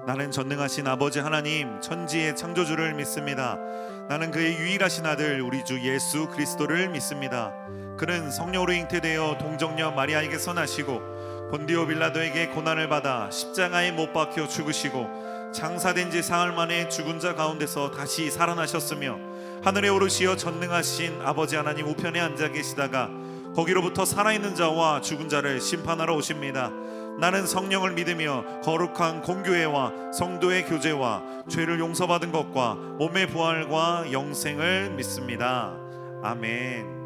나는 전능하신 아버지 하나님, 천지의 창조주를 믿습니다. 나는 그의 유일하신 아들 우리 주 예수 그리스도를 믿습니다. 그는 성령으로 잉태되어 동정녀 마리아에게서 나시고 본디오 빌라도에게 고난을 받아 십자가에 못 박혀 죽으시고 장사된 지 사흘 만에 죽은 자 가운데서 다시 살아나셨으며 하늘에 오르시어 전능하신 아버지 하나님 우편에 앉아 계시다가 거기로부터 살아있는 자와 죽은 자를 심판하러 오십니다. 나는 성령을 믿으며 거룩한 공교회와 성도의 교제와 죄를 용서받은 것과 몸의 부활과 영생을 믿습니다. 아멘.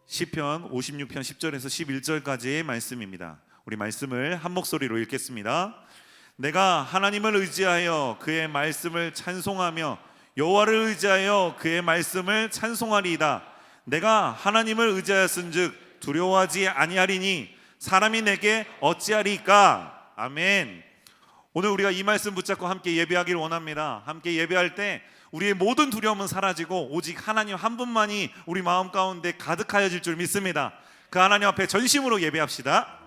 시편 56편 10절에서 11절까지의 말씀입니다. 우리 말씀을 한 목소리로 읽겠습니다. 내가 하나님을 의지하여 그의 말씀을 찬송하며 여호와를 의지하여 그의 말씀을 찬송하리이다. 내가 하나님을 의지하였은즉 두려워하지 아니하리니 사람이 내게 어찌하리까. 아멘. 오늘 우리가 이 말씀 붙잡고 함께 예배하기를 원합니다. 함께 예배할 때 우리의 모든 두려움은 사라지고 오직 하나님 한 분만이 우리 마음 가운데 가득하여질 줄 믿습니다. 그 하나님 앞에 전심으로 예배합시다.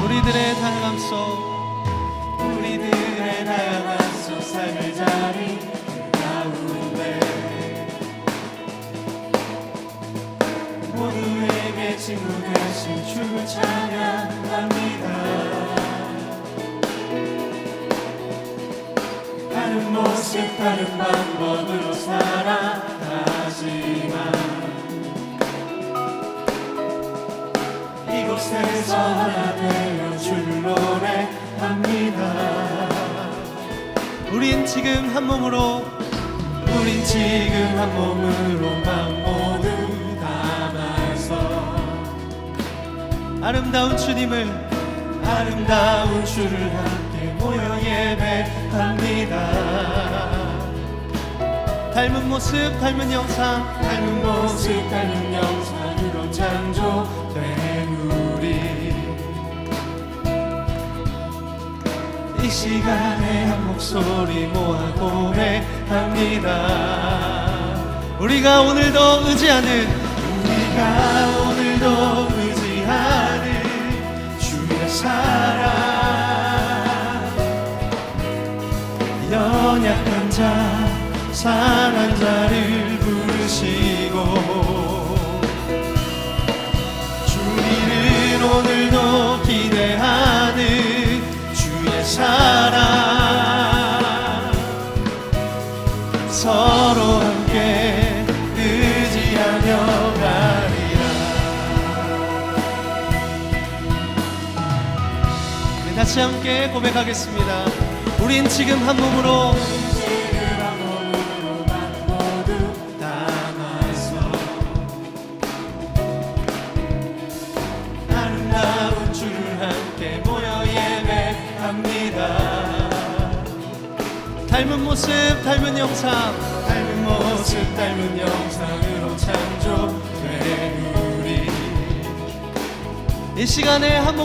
우리들의 다양함 속 삶의 자리 가운데 모두에게 친구 되신 주를 찬양합니다. 다른 모습 다른 방법으로 살아가지만 이곳에서 하나 되어 주를 노래합니다. 우린 지금 한 몸으로 맘 모두 담아서 아름다운 주를 함께 모여 예배합니다. 닮은 모습 닮은 영상으로 창조된 우리 이 시간에 한 목소리 모아 고백합니다. 우리가 오늘도 의지하는 주의 사랑, 연약한 자 상한 자를 부르시고 주님은 오늘도 기대하는 주의 사랑, 서로 함께 의지하며 가리라. 우리 다시 함께 고백하겠습니다. 우린 지금 한 몸으로 담아서 아름다운 주를 함께 모여 예배합니다. 닮은 모습 닮은 영상으로 창조된 우리 이 시간에 한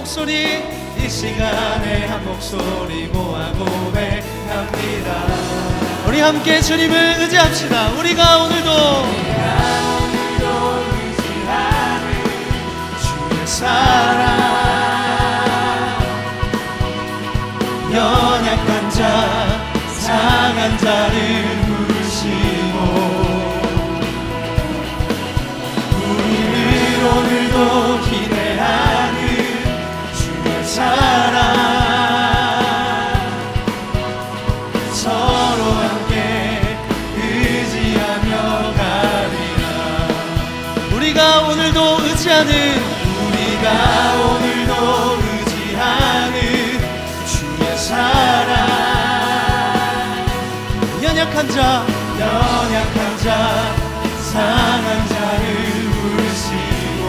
목소리 모아 고백합니다. 우리 함께 주님을 의지합시다. 우리가 오늘도 의지하는 주의 사랑, 연약한 자 상한 자를 부르시고 우리를 오늘도 기대하는 주의 사랑, 서로 함께 의지하며 가리라. 우리가 오늘도 의지하는 주의 사랑, 연약한 자 상한 자를 부르시고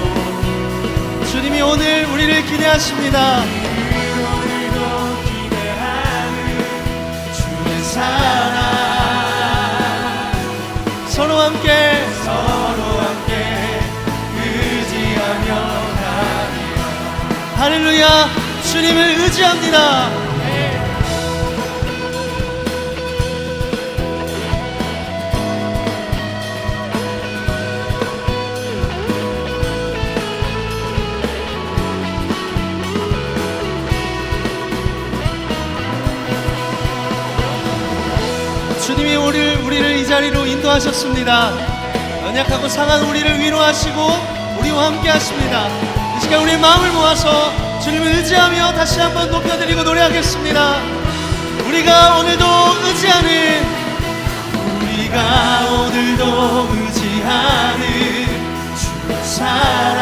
주님이 오늘 우리를 기대하십니다. 오늘도 기대하는 주의 사랑, 서로 함께 의지하며 가리라. 할렐루야. 주님을 의지합니다. 주님이 우리를 이 자리로 인도하셨습니다. 연약하고 상한 우리를 위로하시고 우리와 함께 하십니다. 이 시간 우리 마음을 모아서 주님을 의지하며 다시 한번 높여드리고 노래하겠습니다. 우리가 오늘도 의지하는 주의 사랑,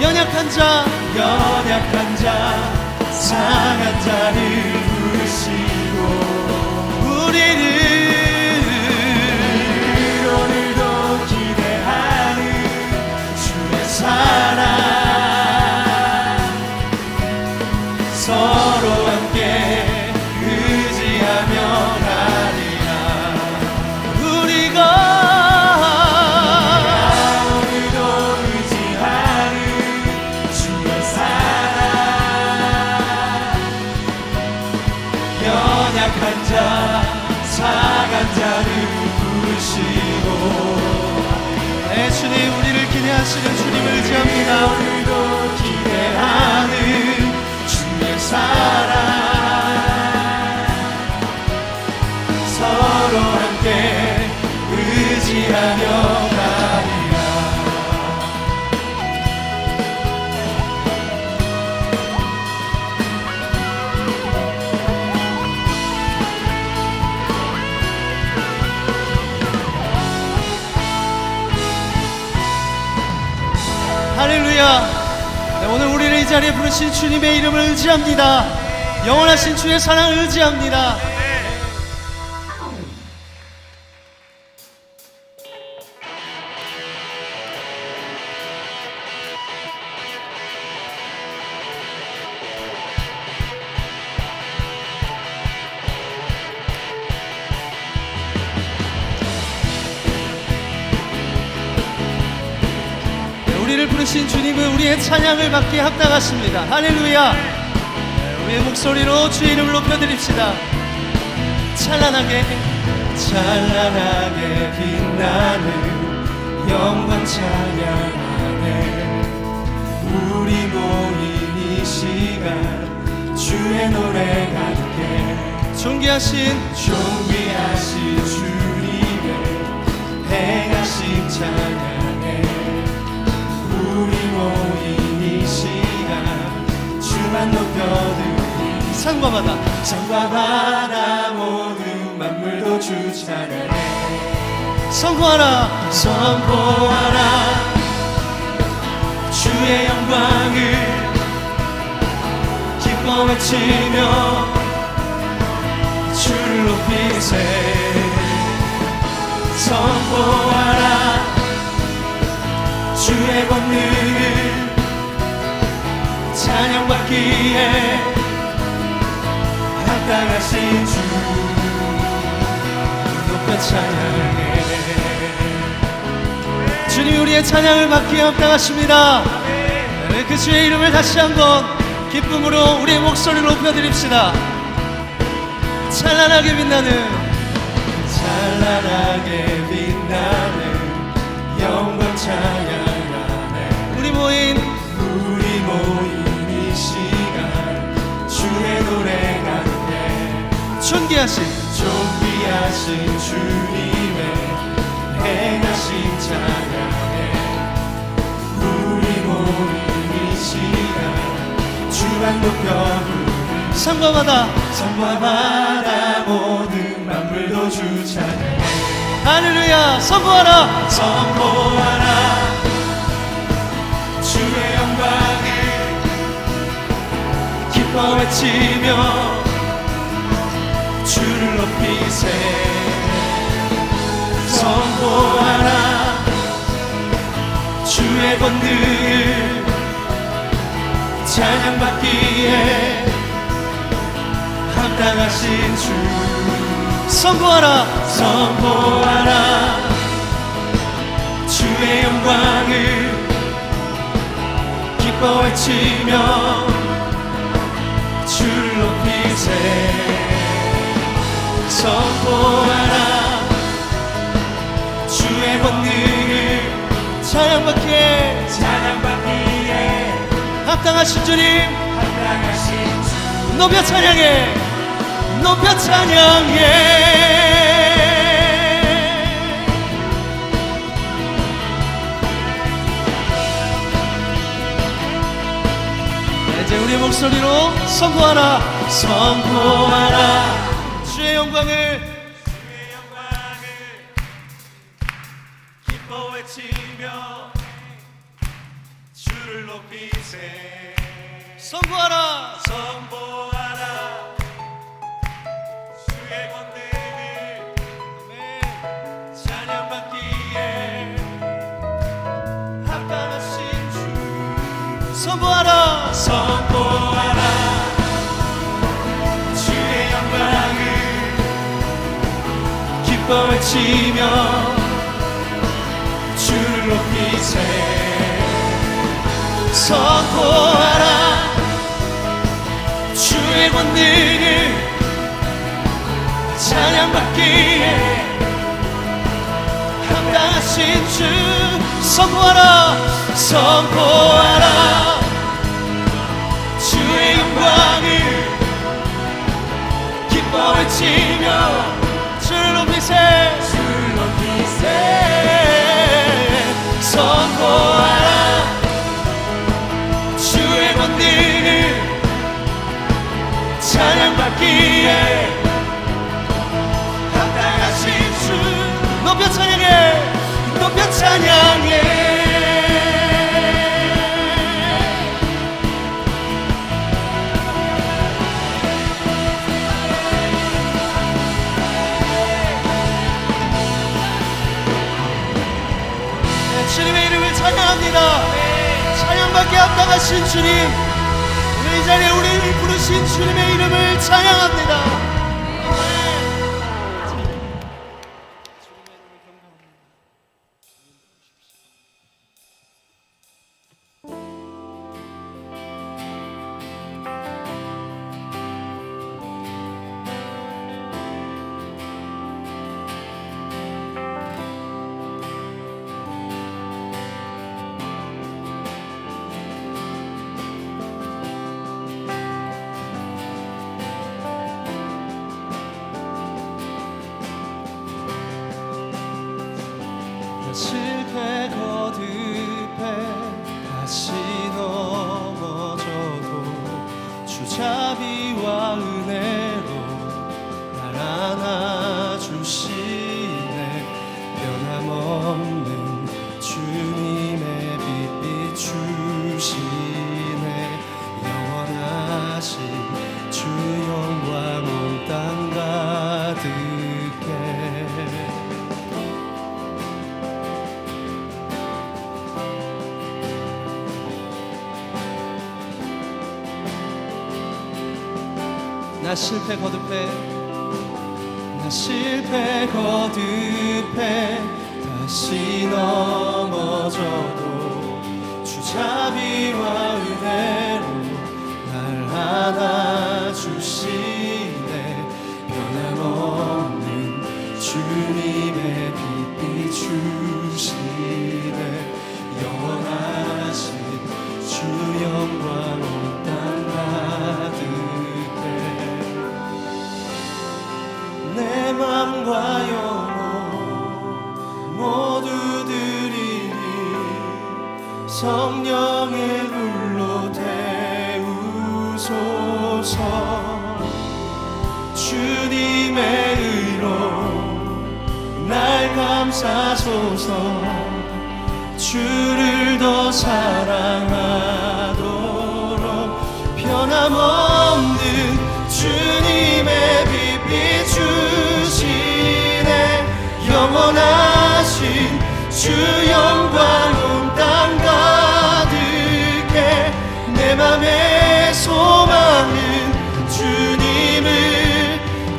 연약한 자 상한 자를 부르시고 우리를 오늘도 기대하는 주의 사랑, 서로 함께 의지하며 가리라. 우리가 오늘도 의지하는 주의 사랑, 연약한 자 상한 자를 부르시고. 네, 주님, 우리를 기대하시는 주님을 의지합니다. 오늘도 기대하는 주의 사랑, 서로 함께 의지하며 가리라. 할렐루야. 네, 오늘 우리를 이 자리에 부르신 주님의 이름을 의지합니다. 영원하신 주의 사랑을 의지합니다. 우리를 부르신 주님은 우리의 찬양을 받기에 합당하십니다. 할렐루야. 우리의 목소리로 주의 이름을 높여드립시다. 찬란하게 빛나는 영광 찬양하네. 우리 모인 이 시간 주의 노래 가득해. 존귀하신 주님의 행하신 찬양해. 우리 모인 이 시간 주만 높여드리니 산과 바다 모든 만물도 주 찬양해. 선포하라 주의 영광을 기뻐 외치며 주를 높이세. 선포하라 주의 권능을 찬양받기에 합당하신 주 높여 찬양해. 주님, 우리의 찬양을 받기에 합당하십니다. 네, 그 주의 이름을 다시 한번 기쁨으로 우리의 목소리를 높여드립시다. 찬란하게 빛나는 영광 찬양하네. 우리 모인 이 시간 주의 노래 가득해. 존귀하신 주님의 행하신 찬양해. 우리 모인 이 시간 주만 높여 부르니 산과 바다 모든 만물도 주 찬양해. 할렐루야. 선포하라 주의 영광을 기뻐 외치며 주를 높이세. 선포하라 주의 권능을 찬양받기에 합당하신 주. 선포하라 주의 영광을 기뻐 기뻐 외치며 주를 높이세. 선포하라 주의 권능을 찬양받기에 합당하신 주님 높여 찬양해 높여 찬양해. 이제 우리의 목소리로 선포하라 선포하라 주의 영광을 기뻐 외치며 주를 높이세. 선포하라 선포하라 주의 권능을 찬양받기에 합당하신 주. 선포하라 선포하라 주의 영광을 기뻐 외치며 주를 높이세. 선포하라 주의 권능을 찬양받기에 합당하신 주. 선포하라 선포하라 주의 영광을 기뻐 외치며 주를 높이세. 선포하라 주의 권능을 찬양받기에 합당하신 주. 높여 찬양해 높여 찬양해. 주님의 이름을 찬양합니다. 찬양받기에 합당하신 주님, 오늘 이 자리에 우리를 부르신 주님의 이름을 찬양합니다. 실패 거듭해 다시 넘어져도 주자비와 은혜로 날 안아주시네. 변함없는 주님의 빛 비추시네. 영원하신 주 영광 온 땅 가득해. 나 실패 거듭해 나 실패 거듭해 다시 넘어져도 주자비와 은혜로 날 안아주시네. 변함없는 주님의 빛 비추시네. 영원하신 주 영광 온 땅 가득해. 내 맘과 영혼 모두 드리리. 성령의 불로 태우소서. 주님의 의로 날 감싸소서. 주를 더 사랑하도록 변함없는 주님의 빛 비추시네. 영원하신 주 영광 온 땅 가득해. 내 맘의 소망은 주님을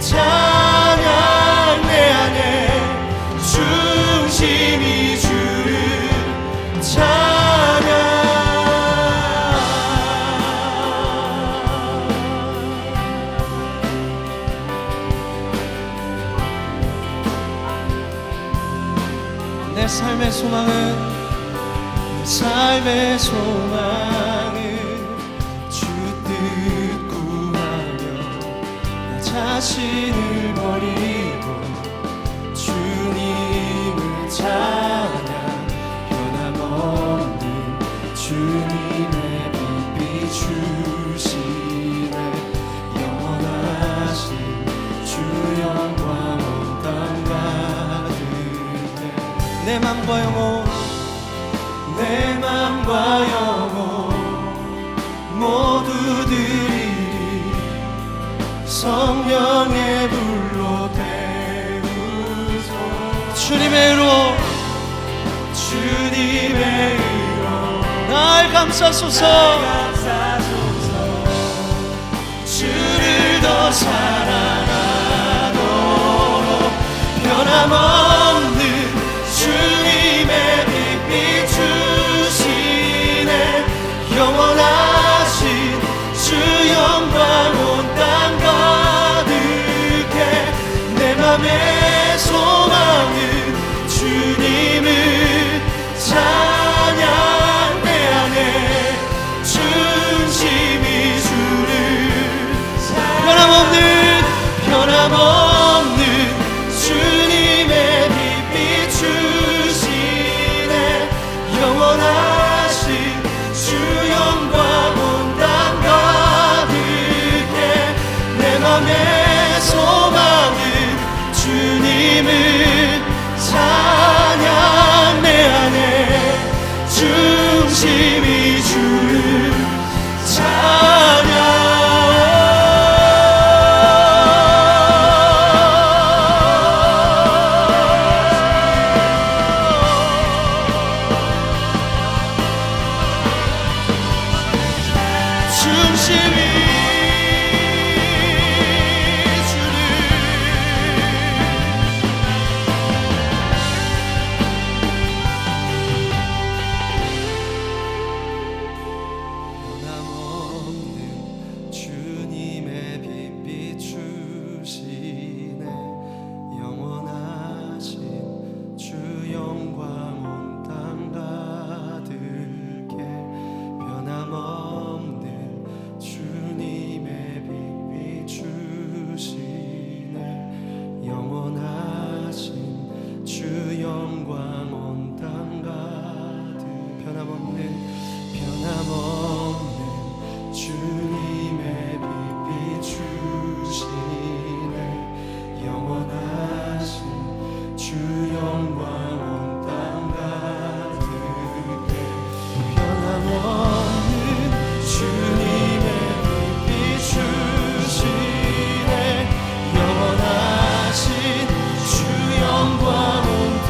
찬양. 내 안에 중심이 주를 찬양. 내 삶의 소망은 내 삶의 소망은 주 뜻 구하며 나 자신을 버리고 주님을 찬양 변함없는 주님의 빛 비추시네 영원하신 주 영광 온 땅 가득해 내 맘과 영혼 내 맘과 영혼 모두들이 성령의 불로 태우소 주님의 의로 주님의 의로 날 감싸소서 주를 더 사랑하도록 변함없는 주님의 빛 비추시네 영원하신 주 영광 온 땅 가득해 내 맘의 소망은 주님을 찬양 내 안에 중심이 주를 변함없는 주님의 빛 비추시네 영원하신 주 영광 온 땅 가득해 내 맘의 소망은 주님을 찬양 내 안에 중심이 주를 찬양 변함없는 주님의 빛 비추시네 주 영광 온 땅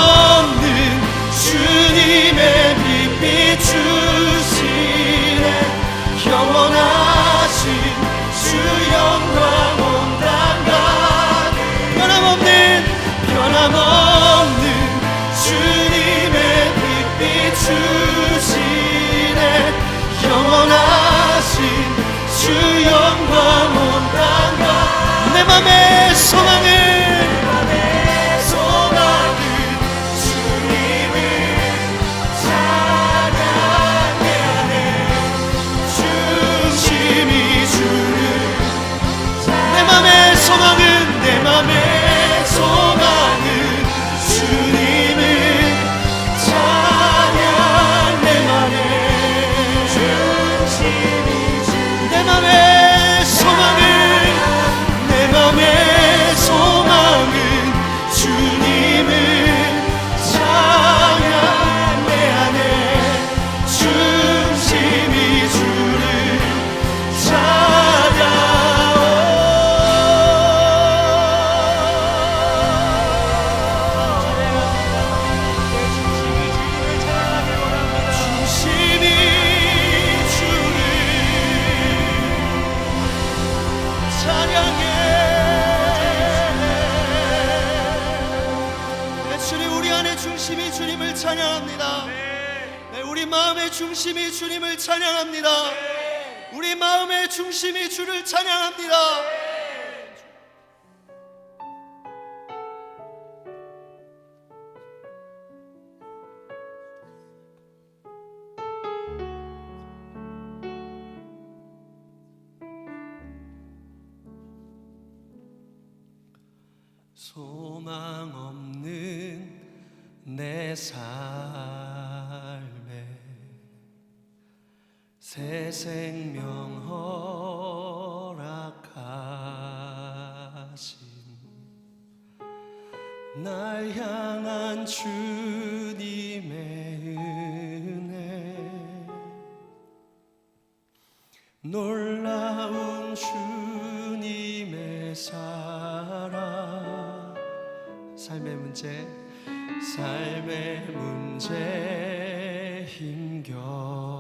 변함없는 주님의 빛 비추시네 영원하신 주 영광 온 땅 변함없는 주님의 빛 비추시네 영원하신 주 영광 온 땅 내 맘의 소망은 주님을 찬양 내 안에 중심이 주를 내 맘의 소망은 주님을 찬양 내 맘의 중심이 주 내 맘의 소망은 내 맘의 소망은 중심이 주님을 찬양합니다. 우리 마음의 중심이 주를 찬양합니다. 소망 없는 내 삶에 새 생명 허락하신 날 향한 주님의 은혜, 놀라운 주님의 사랑, 삶의 문제 힘겨워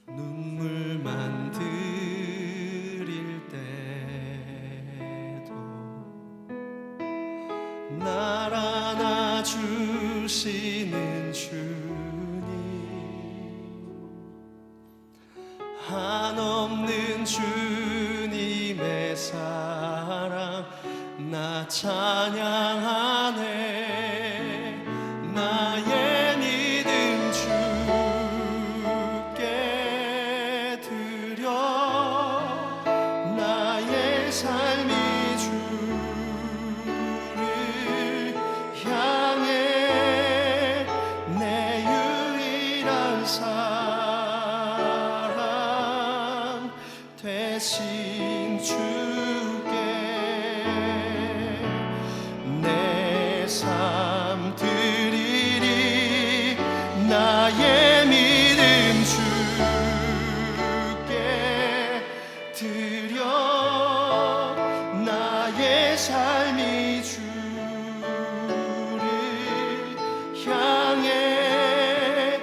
눈물만 들일 때도 날 안아주시는 주님, 한없는 주님의 사랑 나 찬양하네. 나의 믿음 주께 드려, 나의 삶이 주를 향해 내 유일한 사랑 되신 주께 내 삶 드리리. 나의 믿음 주께 드려, 나의 삶이 주를 향해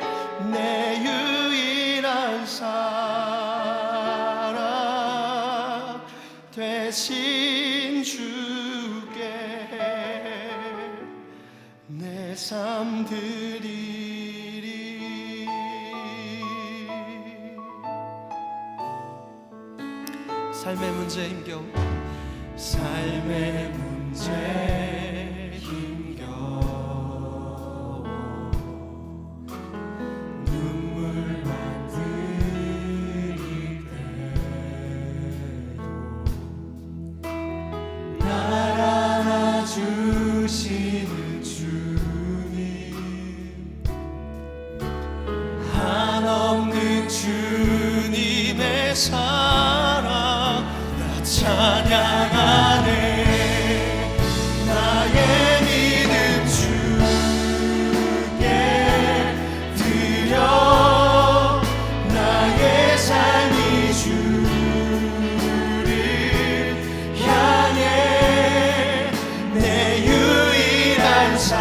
내 유일한 사랑 되신 주께 내 삶 드리리. 삶의 문제 힘겨워, 삶의 문제 힘겨워 눈물만 흘릴 때도 날 안아주시는 주님, 한없는 주님의 사랑 나 찬양하네. 나의 믿음 주께 드려, 나의 삶이 주를 향해 내 유일한 사랑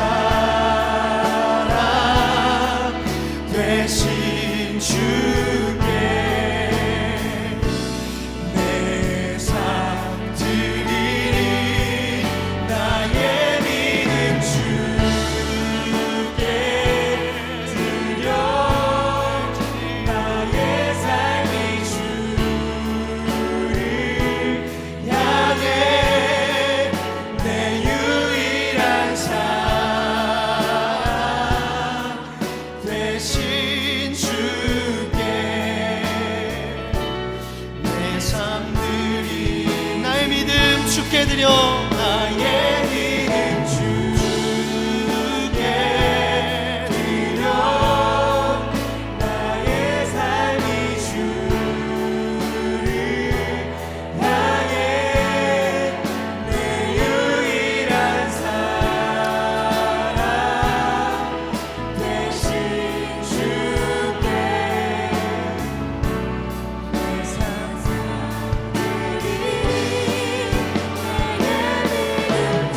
되신 주께 내 삶 드리리. 나의 믿음 주께 드려, 나의 삶이 주를 향해 내 유일한 사랑 되신 주께 내 삶 드리. 나의 믿음 주께 드려, 나의 믿음 주께 드려, 나의 삶이 주를 향해 내 유일한 사랑 되신 주께 내 삶 드리리. 나의 믿음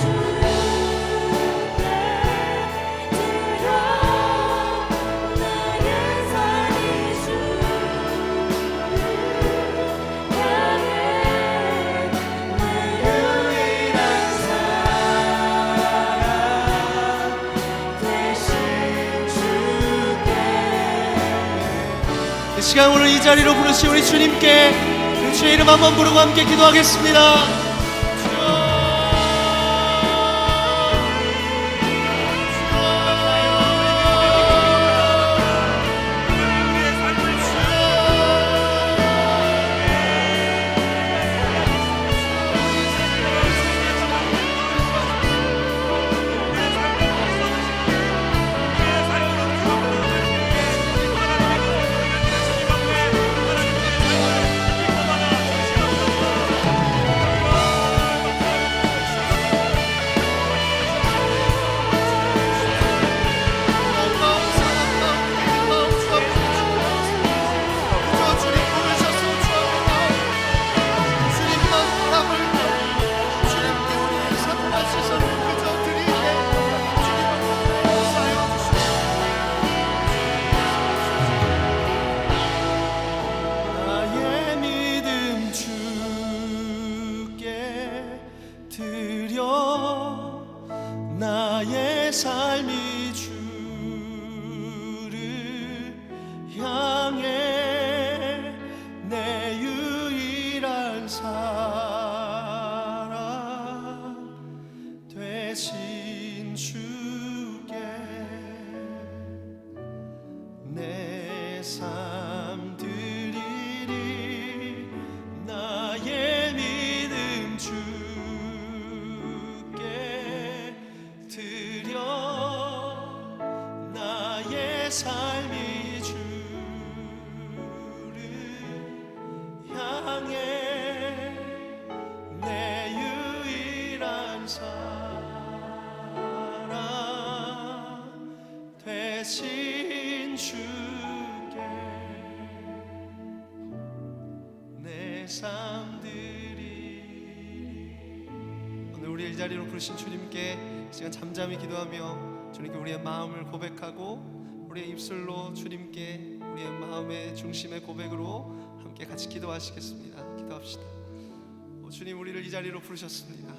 이 시간 오늘 이 자리로 부르신 우리 주님께 주의 이름 한번 부르고 함께 기도하겠습니다. 나의 삶이 주를 향해 내 유일한 사랑 되신 주께 내 삶 드리리. 나의 믿음 주께 드려. 나의 삶이 주를 향해 내 유일한 사랑 되신 주께 내 삶 드리리. 오늘 우리 이 자리로 부르신 주님께 이 시간 잠잠히 기도하며 주님께 우리의 마음을 고백하고 우리의 입술로 주님께 우리의 마음의 중심의 고백으로 함께 같이 기도하시겠습니다. 기도합시다. 주님, 우리를 이 자리로 부르셨습니다.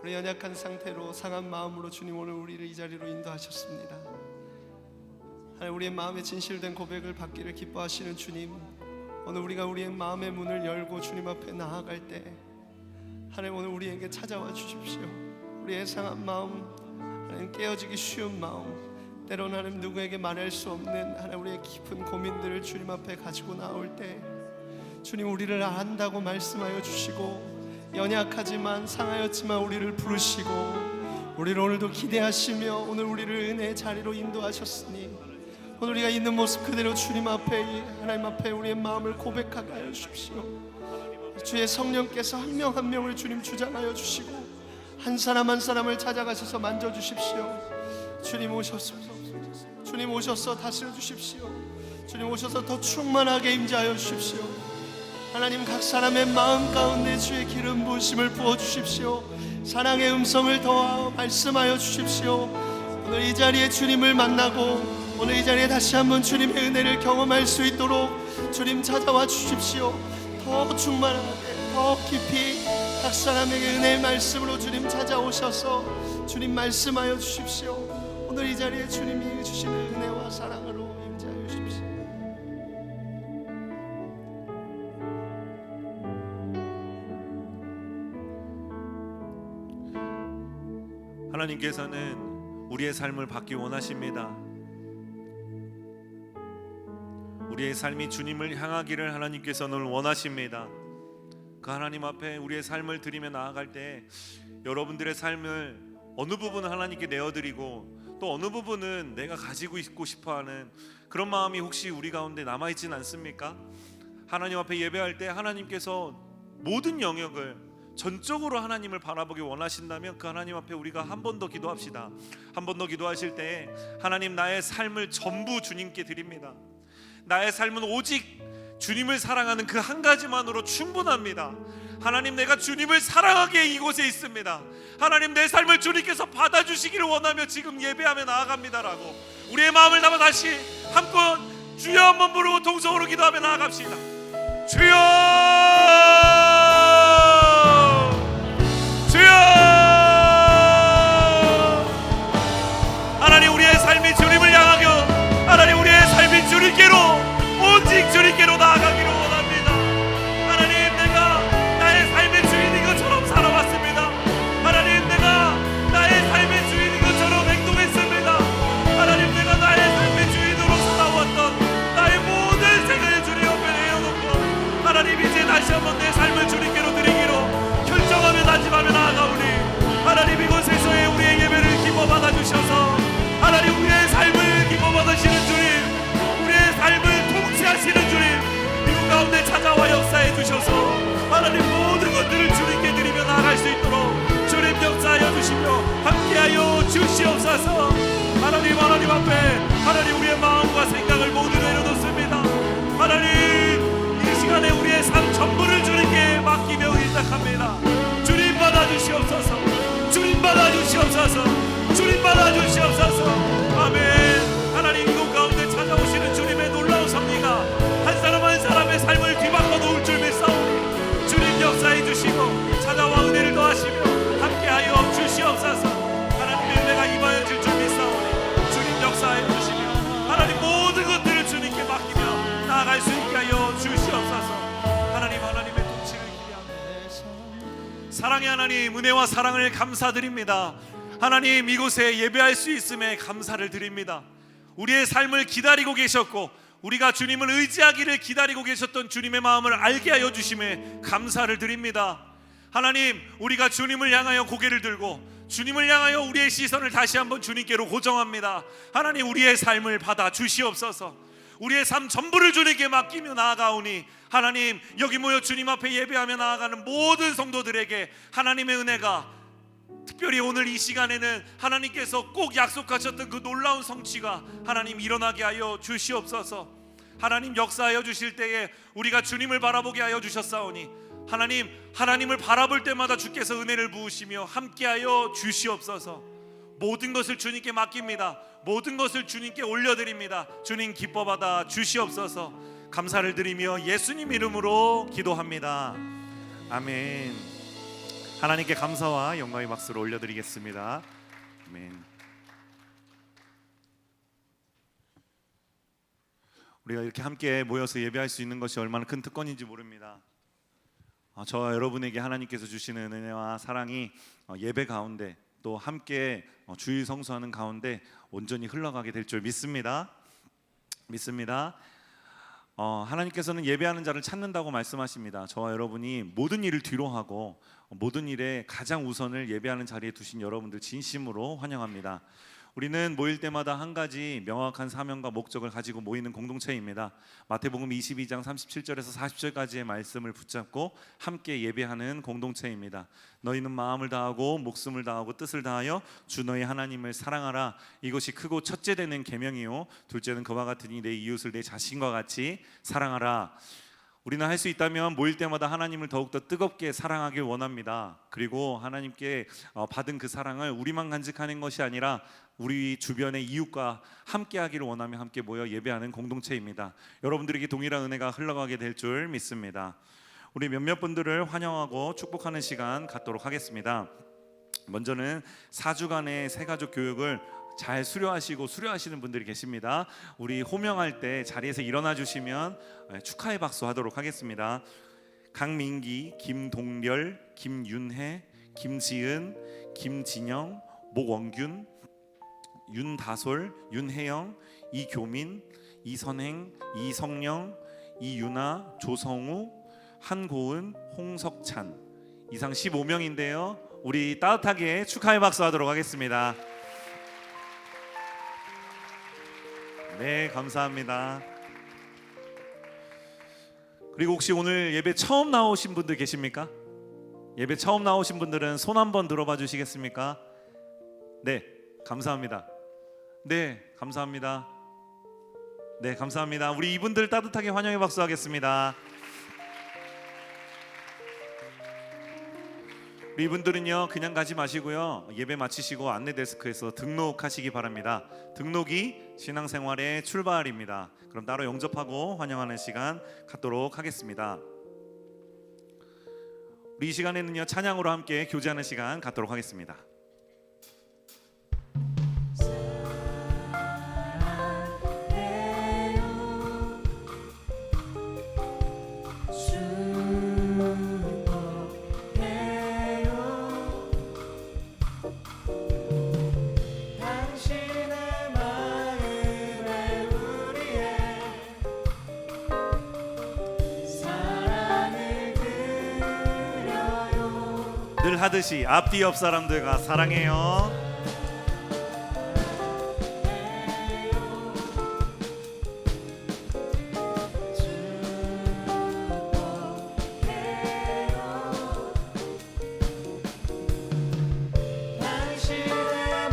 우리 연약한 상태로 상한 마음으로 주님 오늘 우리를 이 자리로 인도하셨습니다. 하나님, 우리의 마음에 진실된 고백을 받기를 기뻐하시는 주님, 오늘 우리가 우리의 마음의 문을 열고 주님 앞에 나아갈 때 하나님 오늘 우리에게 찾아와 주십시오. 우리의 상한 마음, 하나님 깨어지기 쉬운 마음, 때로는 하나님 누구에게 말할 수 없는 하나님 우리의 깊은 고민들을 주님 앞에 가지고 나올 때 주님 우리를 안다고 말씀하여 주시고 연약하지만 상하였지만 우리를 부르시고 우리를 오늘도 기대하시며 오늘 우리를 은혜의 자리로 인도하셨으니 오늘 우리가 있는 모습 그대로 주님 앞에 하나님 앞에 우리의 마음을 고백하게 하여 주십시오. 주의 성령께서 한 명 한 명을 주님 주장하여 주시고 한 사람 한 사람을 찾아가셔서 만져주십시오. 주님 오셨습니다. 주님 오셔서 다스려 주십시오. 주님 오셔서 더 충만하게 임재하여 주십시오. 하나님, 각 사람의 마음 가운데 주의 기름 부으심을 부어주십시오. 사랑의 음성을 더 말씀하여 주십시오. 오늘 이 자리에 주님을 만나고 오늘 이 자리에 다시 한번 주님의 은혜를 경험할 수 있도록 주님 찾아와 주십시오. 더 충만하게 더 깊이 각 사람에게 은혜의 말씀으로 주님 찾아오셔서 주님 말씀하여 주십시오. 오늘 이 자리에 주님이 주시는 은혜와 사랑으로 임재하여 주십시오. 하나님께서는 우리의 삶을 받기 원하십니다. 우리의 삶이 주님을 향하기를 하나님께서는 원하십니다. 그 하나님 앞에 우리의 삶을 드리며 나아갈 때 여러분들의 삶을 어느 부분은 하나님께 내어드리고 또 어느 부분은 내가 가지고 있고 싶어하는 그런 마음이 혹시 우리 가운데 남아있진 않습니까? 하나님 앞에 예배할 때 하나님께서 모든 영역을 전적으로 하나님을 바라보기 원하신다면 그 하나님 앞에 우리가 한 번 더 기도합시다. 한 번 더 기도하실 때 하나님, 나의 삶을 전부 주님께 드립니다. 나의 삶은 오직 주님을 사랑하는 그 한 가지만으로 충분합니다. 하나님, 내가 주님을 사랑하기에 이곳에 있습니다. 하나님, 내 삶을 주님께서 받아주시기를 원하며 지금 예배하며 나아갑니다라고 우리의 마음을 담아 다시 한번 주여 한번 부르고 동성으로 기도하며 나아갑시다. 주여, 주여. 하나님, 우리의 삶이 주님을 향하여 하나님 우리의 삶이 주님께로 온 주시옵소서. 하나님 앞에 하나님 우리의 마음과 생각을 모두 내려놓습니다. 하나님 이 시간에 우리의 삶 전부를 주님께 맡기며 의탁합니다. 주님 받아주시옵소서. 주님 받아주시옵소서. 주님 받아주시옵소서. 아멘. 하나님 이곳 가운데 찾아오시는 주님의 놀라운 섭리가 한 사람 한 사람의 삶을 뒤바꿔 놓을 줄 믿사오니 주님 역사해 주시고 찾아와 은혜를 더하시며 함께하여 주시옵소서. 하나님의 은혜가 임하여질 줄 믿사오니 주님 역사해 주시며 하나님 모든 것들을 주님께 맡기며 나아갈 수 있게 하여 주시옵소서. 하나님의 통치를 기대합니다. 사랑의 하나님, 은혜와 사랑을 감사드립니다. 하나님 이곳에 예배할 수 있음에 감사를 드립니다. 우리의 삶을 기다리고 계셨고 우리가 주님을 의지하기를 기다리고 계셨던 주님의 마음을 알게 하여 주심에 감사를 드립니다. 하나님 우리가 주님을 향하여 고개를 들고 주님을 향하여 우리의 시선을 다시 한번 주님께로 고정합니다. 하나님 우리의 삶을 받아 주시옵소서. 우리의 삶 전부를 주님께 맡기며 나아가오니 하나님 여기 모여 주님 앞에 예배하며 나아가는 모든 성도들에게 하나님의 은혜가 특별히 오늘 이 시간에는 하나님께서 꼭 약속하셨던 그 놀라운 성취가 하나님 일어나게 하여 주시옵소서. 하나님 역사하여 주실 때에 우리가 주님을 바라보게 하여 주셨사오니 하나님을 바라볼 때마다 주께서 은혜를 부으시며 함께하여 주시옵소서. 모든 것을 주님께 맡깁니다. 모든 것을 주님께 올려드립니다. 주님 기뻐받아 주시옵소서. 감사를 드리며 예수님 이름으로 기도합니다. 아멘. 하나님께 감사와 영광의 박수를 올려드리겠습니다. 아멘. 우리가 이렇게 함께 모여서 예배할 수 있는 것이 얼마나 큰 특권인지 모릅니다. 저와 여러분에게 하나님께서 주시는 은혜와 사랑이 예배 가운데 또 함께 주일 성수하는 가운데 온전히 흘러가게 될 줄 믿습니다. 하나님께서는 예배하는 자를 찾는다고 말씀하십니다. 저와 여러분이 모든 일을 뒤로 하고 모든 일에 가장 우선을 예배하는 자리에 두신 여러분들 진심으로 환영합니다. 우리는 모일 때마다 한 가지 명확한 사명과 목적을 가지고 모이는 공동체입니다. 마태복음 22장 37절에서 40절까지의 말씀을 붙잡고 함께 예배하는 공동체입니다. 너희는 마음을 다하고 목숨을 다하고 뜻을 다하여 주 너희 하나님을 사랑하라. 이것이 크고 첫째 되는 계명이요 둘째는 그와 같으니 내 이웃을 내 자신과 같이 사랑하라. 우리는 할 수 있다면 모일 때마다 하나님을 더욱더 뜨겁게 사랑하길 원합니다. 그리고 하나님께 받은 그 사랑을 우리만 간직하는 것이 아니라 우리 주변의 이웃과 함께 하기를 원하며 함께 모여 예배하는 공동체입니다. 여러분들에게 동일한 은혜가 흘러가게 될 줄 믿습니다. 우리 몇몇 분들을 환영하고 축복하는 시간 갖도록 하겠습니다. 먼저는 4주간의 새가족 교육을 잘 수료하시는 분들이 계십니다. 우리 호명할 때 자리에서 일어나 주시면 축하의 박수 하도록 하겠습니다. 강민기, 김동렬, 김윤혜, 김지은, 김진영, 목원균, 윤다솔, 윤혜영, 이교민, 이선행, 이성령, 이유나, 조성우, 한고은, 홍석찬 이상 15명인데요. 우리 따뜻하게 축하의 박수 하도록 하겠습니다. 네, 감사합니다. 그리고 혹시 오늘 예배 처음 나오신 분들 계십니까? 예배 처음 나오신 분들은 손 한번 들어봐 주시겠습니까? 네, 감사합니다. 네, 감사합니다. 네, 감사합니다. 우리 이분들 따뜻하게 환영의 박수 하겠습니다. 우리 이분들은요 그냥 가지 마시고요 예배 마치시고 안내 데스크에서 등록하시기 바랍니다. 등록이 신앙생활의 출발입니다. 그럼 따로 영접하고 환영하는 시간 갖도록 하겠습니다. 우리 이 시간에는요 찬양으로 함께 교제하는 시간 갖도록 하겠습니다. 늘 하듯이 앞뒤 옆 사람들과 사랑해요. 당신의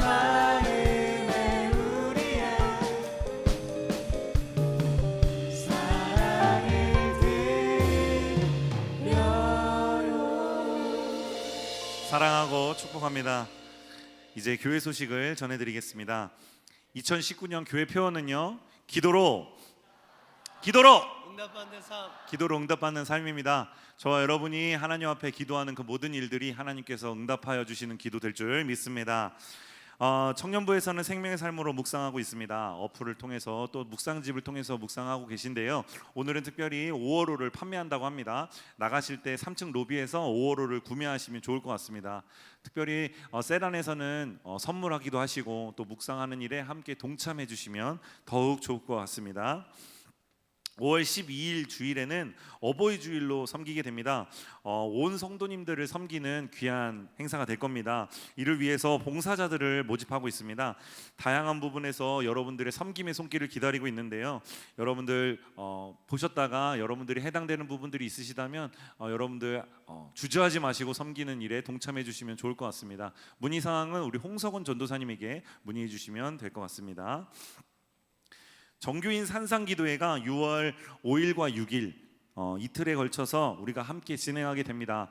사랑하고 축복합니다. 이제 교회 소식을 전해드리겠습니다. 2019년 교회 표어는요, 기도로 응답받는 삶입니다. 저와 여러분이 하나님 앞에 기도하는 그 모든 일들이 하나님께서 응답하여 주시는 기도 될 줄 믿습니다. 청년부에서는 생명의 삶으로 묵상하고 있습니다. 어플을 통해서 또 묵상집을 통해서 묵상하고 계신데요. 오늘은 특별히 5월호를 판매한다고 합니다. 나가실 때 3층 로비에서 5월호를 구매하시면 좋을 것 같습니다. 특별히 세단에서는 선물하기도 하시고 또 묵상하는 일에 함께 동참해 주시면 더욱 좋을 것 같습니다. 5월 12일 주일에는 어버이 주일로 섬기게 됩니다. 온 성도님들을 섬기는 귀한 행사가 될 겁니다. 이를 위해서 봉사자들을 모집하고 있습니다. 다양한 부분에서 여러분들의 섬김의 손길을 기다리고 있는데요. 여러분들 보셨다가 여러분들이 해당되는 부분들이 있으시다면 여러분들 주저하지 마시고 섬기는 일에 동참해 주시면 좋을 것 같습니다. 문의사항은 우리 홍석원 전도사님에게 문의해 주시면 될 것 같습니다. 정교인 산상기도회가 6월 5일과 6일 이틀에 걸쳐서 우리가 함께 진행하게 됩니다.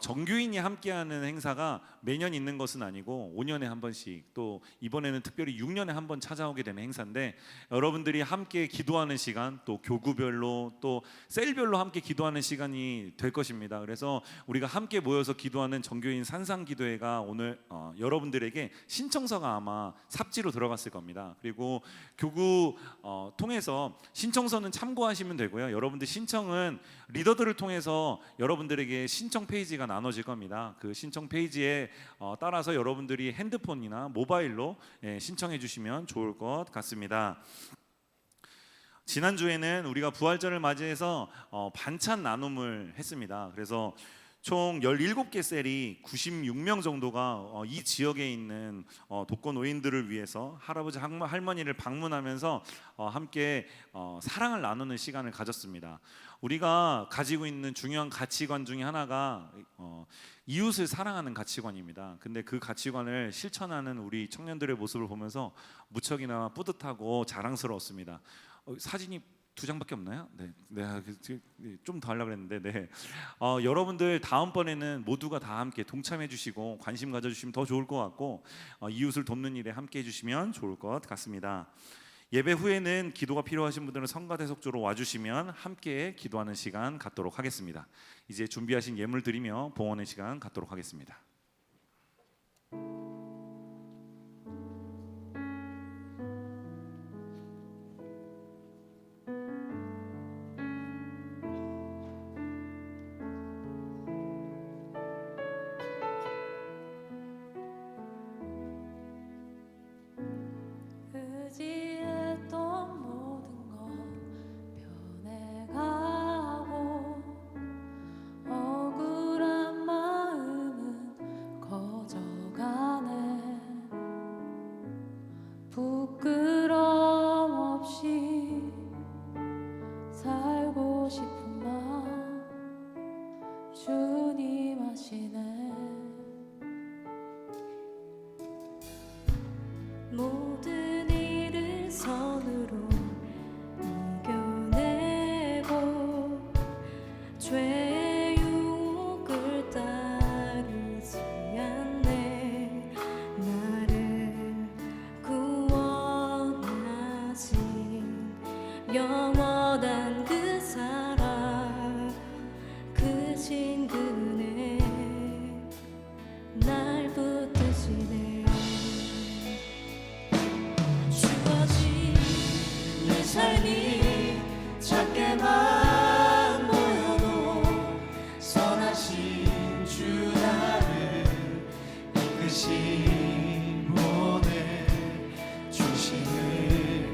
정교인이 함께하는 행사가 매년 있는 것은 아니고 5년에 한 번씩, 또 이번에는 특별히 6년에 한 번 찾아오게 되는 행사인데, 여러분들이 함께 기도하는 시간, 또 교구별로 또 셀별로 함께 기도하는 시간이 될 것입니다. 그래서 우리가 함께 모여서 기도하는 정교인 산상기도회가 오늘 여러분들에게 신청서가 아마 삽지로 들어갔을 겁니다. 그리고 교구 통해서 신청서는 참고하시면 되고요. 여러분들 신청은 리더들을 통해서 여러분들에게 신청 페이지가 나눠질 겁니다. 그 신청 페이지에 따라서 여러분들이 핸드폰이나 모바일로 신청해 주시면 좋을 것 같습니다. 지난주에는 우리가 부활절을 맞이해서 반찬 나눔을 했습니다. 그래서 총 17개 셀이 96명 정도가 이 지역에 있는 독거 노인들을 위해서 할아버지 할머니를 방문하면서 함께 사랑을 나누는 시간을 가졌습니다. 우리가 가지고 있는 중요한 가치관 중에 하나가 이웃을 사랑하는 가치관입니다. 근데 그 가치관을 실천하는 우리 청년들의 모습을 보면서 무척이나 뿌듯하고 자랑스러웠습니다. 사진이 2장밖에 없나요? 네, 좀 더 하려고 했는데, 네. 여러분들 다음번에는 모두가 다 함께 동참해 주시고 관심 가져주시면 더 좋을 것 같고, 이웃을 돕는 일에 함께 해주시면 좋을 것 같습니다. 예배 후에는 기도가 필요하신 분들은 성가대속조로 와주시면 함께 기도하는 시간 갖도록 하겠습니다. 이제 준비하신 예물 드리며 봉헌의 시간 갖도록 하겠습니다. 모든 일을 선으로 이겨내고 죄의 유혹을 따르지 않네. 나를 구원하신 영원한 그 사랑, 그 친근해 날 붙드시네. 삶이 작게만 보여도 선하신 주 나를 이끄신 보내 주심을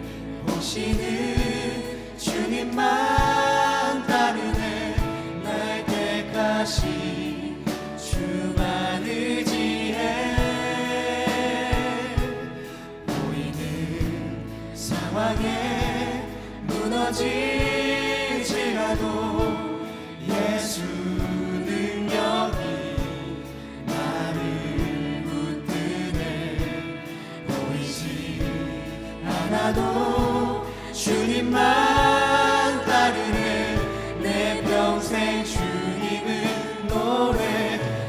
보시는 주님만 따르네. 날 택하신 주만 의지해. 보이는 상황에 무너질지라도 예수 능력이 나를 붙드네. 보이지 않아도 주님만 따르네. 내 평생 주님을 노래하리라.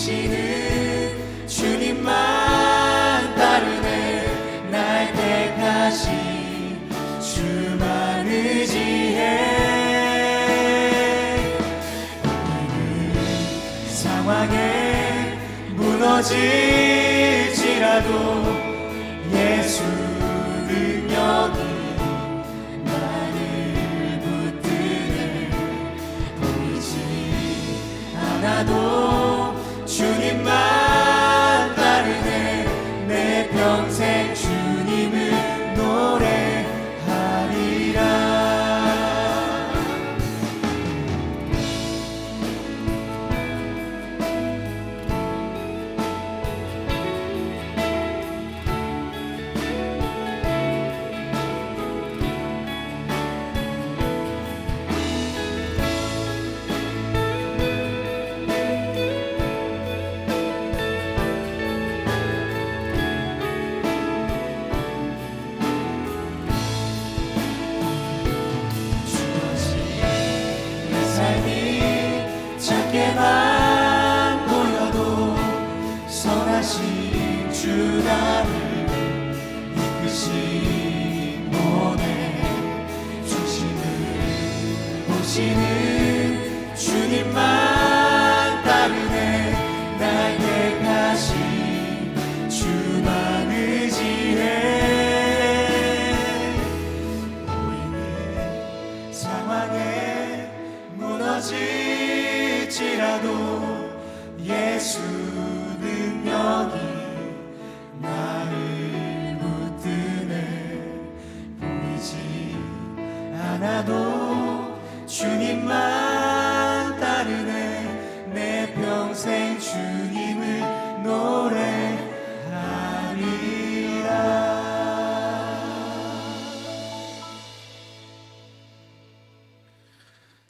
보시는 주님만 따르네. 날 택하신 주만 의지해. 어느 상황에 무너질지라도 예수 능력이 나를 붙드네. 보이지 않아도 주님만 따르네. 내 평생 주님을 노래하리라. 작게만 보여도 선하신 주 나를 이끄신 몸에 중심을 보시는 주님만 따르네. 날 택하신 주만 의지해. 보이는 상황에 무너질지라도 예수 능력이 나를 붙드네. 보이지 않아도 주님만 따르네. 내 평생 주님을 노래하리라.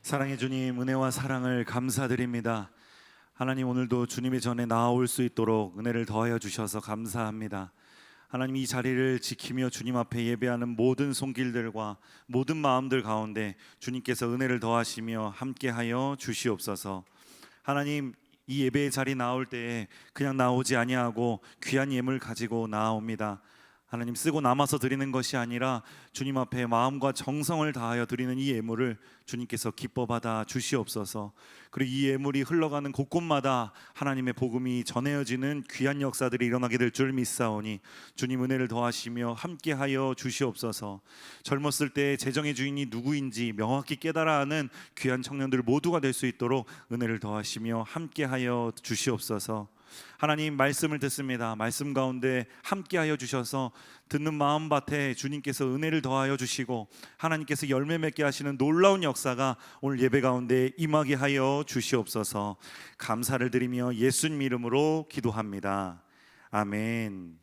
사랑의 주님, 은혜와 사랑을 감사드립니다. 하나님, 오늘도 주님의 전에 나아올 수 있도록 은혜를 더하여 주셔서 감사합니다. 하나님, 이 자리를 지키며 주님 앞에 예배하는 모든 손길들과 모든 마음들 가운데 주님께서 은혜를 더하시며 함께하여 주시옵소서. 하나님, 이 예배의 자리 나올 때에 그냥 나오지 아니하고 귀한 예물 가지고 나옵니다. 하나님, 쓰고 남아서 드리는 것이 아니라 주님 앞에 마음과 정성을 다하여 드리는 이 예물을 주님께서 기뻐 받아 주시옵소서. 그리고 이 예물이 흘러가는 곳곳마다 하나님의 복음이 전해지는 귀한 역사들이 일어나게 될 줄 믿사오니 주님 은혜를 더하시며 함께하여 주시옵소서. 젊었을 때 재정의 주인이 누구인지 명확히 깨달아 하는 귀한 청년들 모두가 될 수 있도록 은혜를 더하시며 함께하여 주시옵소서. 하나님, 말씀을 듣습니다. 말씀 가운데 함께하여 주셔서 듣는 마음밭에 주님께서 은혜를 더하여 주시고 하나님께서 열매 맺게 하시는 놀라운 역사가 오늘 예배 가운데 임하게 하여 주시옵소서. 감사를 드리며 예수님 이름으로 기도합니다. 아멘.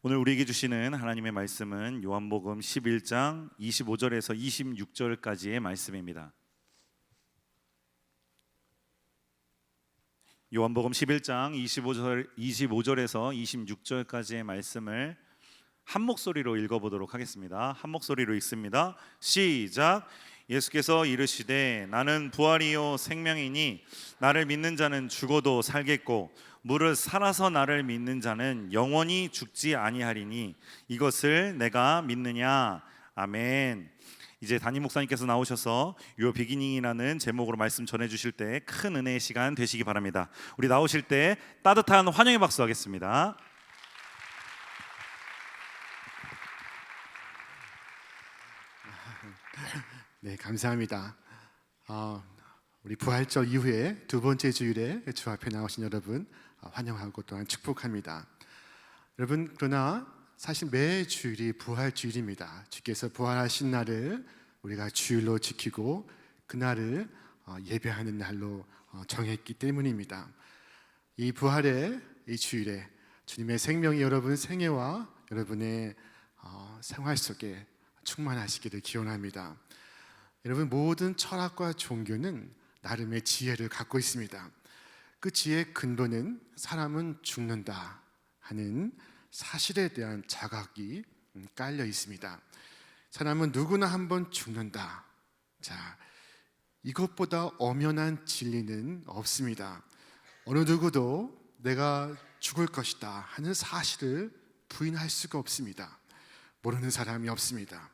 오늘 우리에게 주시는 하나님의 말씀은 요한복음 11장 25절에서 26절까지의 말씀입니다. 요한복음 11장 25절에서 26절까지의 말씀을 한 목소리로 읽어보도록 하겠습니다. 한 목소리로 읽습니다. 시작. 예수께서 이르시되 나는 부활이요 생명이니 나를 믿는 자는 죽어도 살겠고 무릇 살아서 나를 믿는 자는 영원히 죽지 아니하리니 이것을 내가 믿느냐. 아멘. 이제 담임 목사님께서 나오셔서 요 비기닝이라는 제목으로 말씀 전해주실 때 큰 은혜의 시간 되시기 바랍니다. 우리 나오실 때 따뜻한 환영의 박수 하겠습니다. 네, 감사합니다. 우리 부활절 이후에 두 번째 주일에 주 앞에 나오신 여러분 환영하고 또한 축복합니다. 여러분, 그러나 사실 매 주일이 부활 주일입니다. 주께서 부활하신 날을 우리가 주일로 지키고 그날을 예배하는 날로 정했기 때문입니다. 이 부활의 이 주일에 주님의 생명이 여러분 생애와 여러분의 생활 속에 충만하시기를 기원합니다. 여러분, 모든 철학과 종교는 나름의 지혜를 갖고 있습니다. 그 지혜의 근본은 사람은 죽는다 하는 사실에 대한 자각이 깔려 있습니다. 사람은 누구나 한번 죽는다. 자, 이것보다 엄연한 진리는 없습니다. 어느 누구도 내가 죽을 것이다 하는 사실을 부인할 수가 없습니다. 모르는 사람이 없습니다.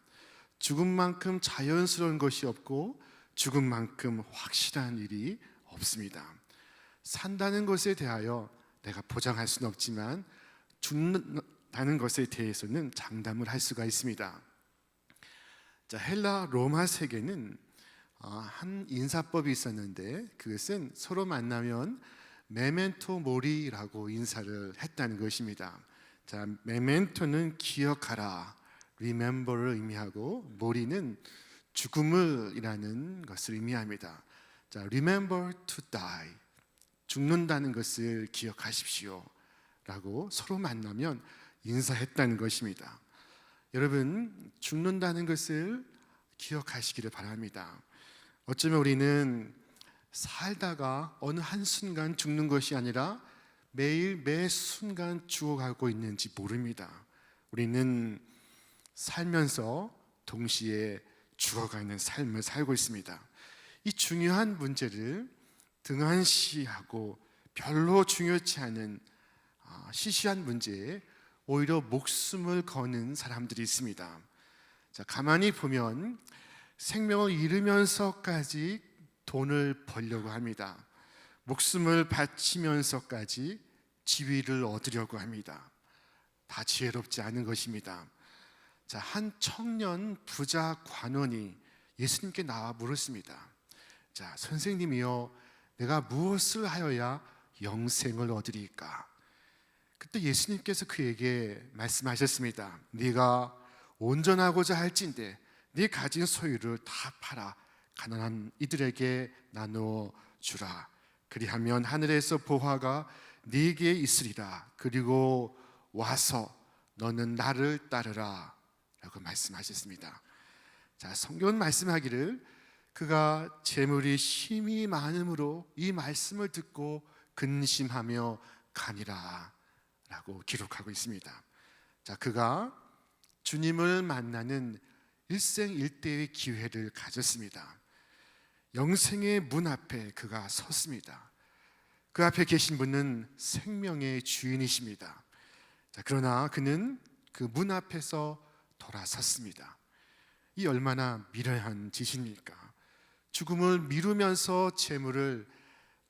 죽음만큼 자연스러운 것이 없고 죽음만큼 확실한 일이 없습니다. 산다는 것에 대하여 내가 보장할 수는 없지만 죽는다는 것에 대해서는 장담을 할 수가 있습니다. 자, 헬라 로마 세계는 한 인사법이 있었는데 그것은 서로 만나면 메멘토 모리라고 인사를 했다는 것입니다. 자, 메멘토는 기억하라, remember를 의미하고 모리는 죽음을 이라는 것을 의미합니다. 자, remember to die, 죽는다는 것을 기억하십시오 라고 서로 만나면 인사했다는 것입니다. 여러분, 죽는다는 것을 기억하시기를 바랍니다. 어쩌면 우리는 살다가 어느 한순간 죽는 것이 아니라 매일 매 순간 죽어가고 있는지 모릅니다. 우리는 살면서 동시에 죽어가는 삶을 살고 있습니다. 이 중요한 문제를 등한시하고 별로 중요치 않은 시시한 문제에 오히려 목숨을 거는 사람들이 있습니다. 자, 가만히 보면 생명을 잃으면서까지 돈을 벌려고 합니다. 목숨을 바치면서까지 지위를 얻으려고 합니다. 다 지혜롭지 않은 것입니다. 자, 한 청년 부자 관원이 예수님께 나와 물었습니다. 자, 선생님이여, 내가 무엇을 하여야 영생을 얻으리까? 그때 예수님께서 그에게 말씀하셨습니다. 네가 온전하고자 할진대 네 가진 소유를 다 팔아 가난한 이들에게 나누어 주라. 그리하면 하늘에서 보화가 네게 있으리라. 그리고 와서 너는 나를 따르라 라고 말씀하셨습니다. 자, 성경은 말씀하기를 그가 재물이 심히 많음으로 이 말씀을 듣고 근심하며 가니라 라고 기록하고 있습니다. 자, 그가 주님을 만나는 일생일대의 기회를 가졌습니다. 영생의 문 앞에 그가 섰습니다. 그 앞에 계신 분은 생명의 주인이십니다. 자, 그러나 그는 그 문 앞에서 돌아섰습니다. 이 얼마나 미련한 짓입니까? 죽음을 미루면서 재물을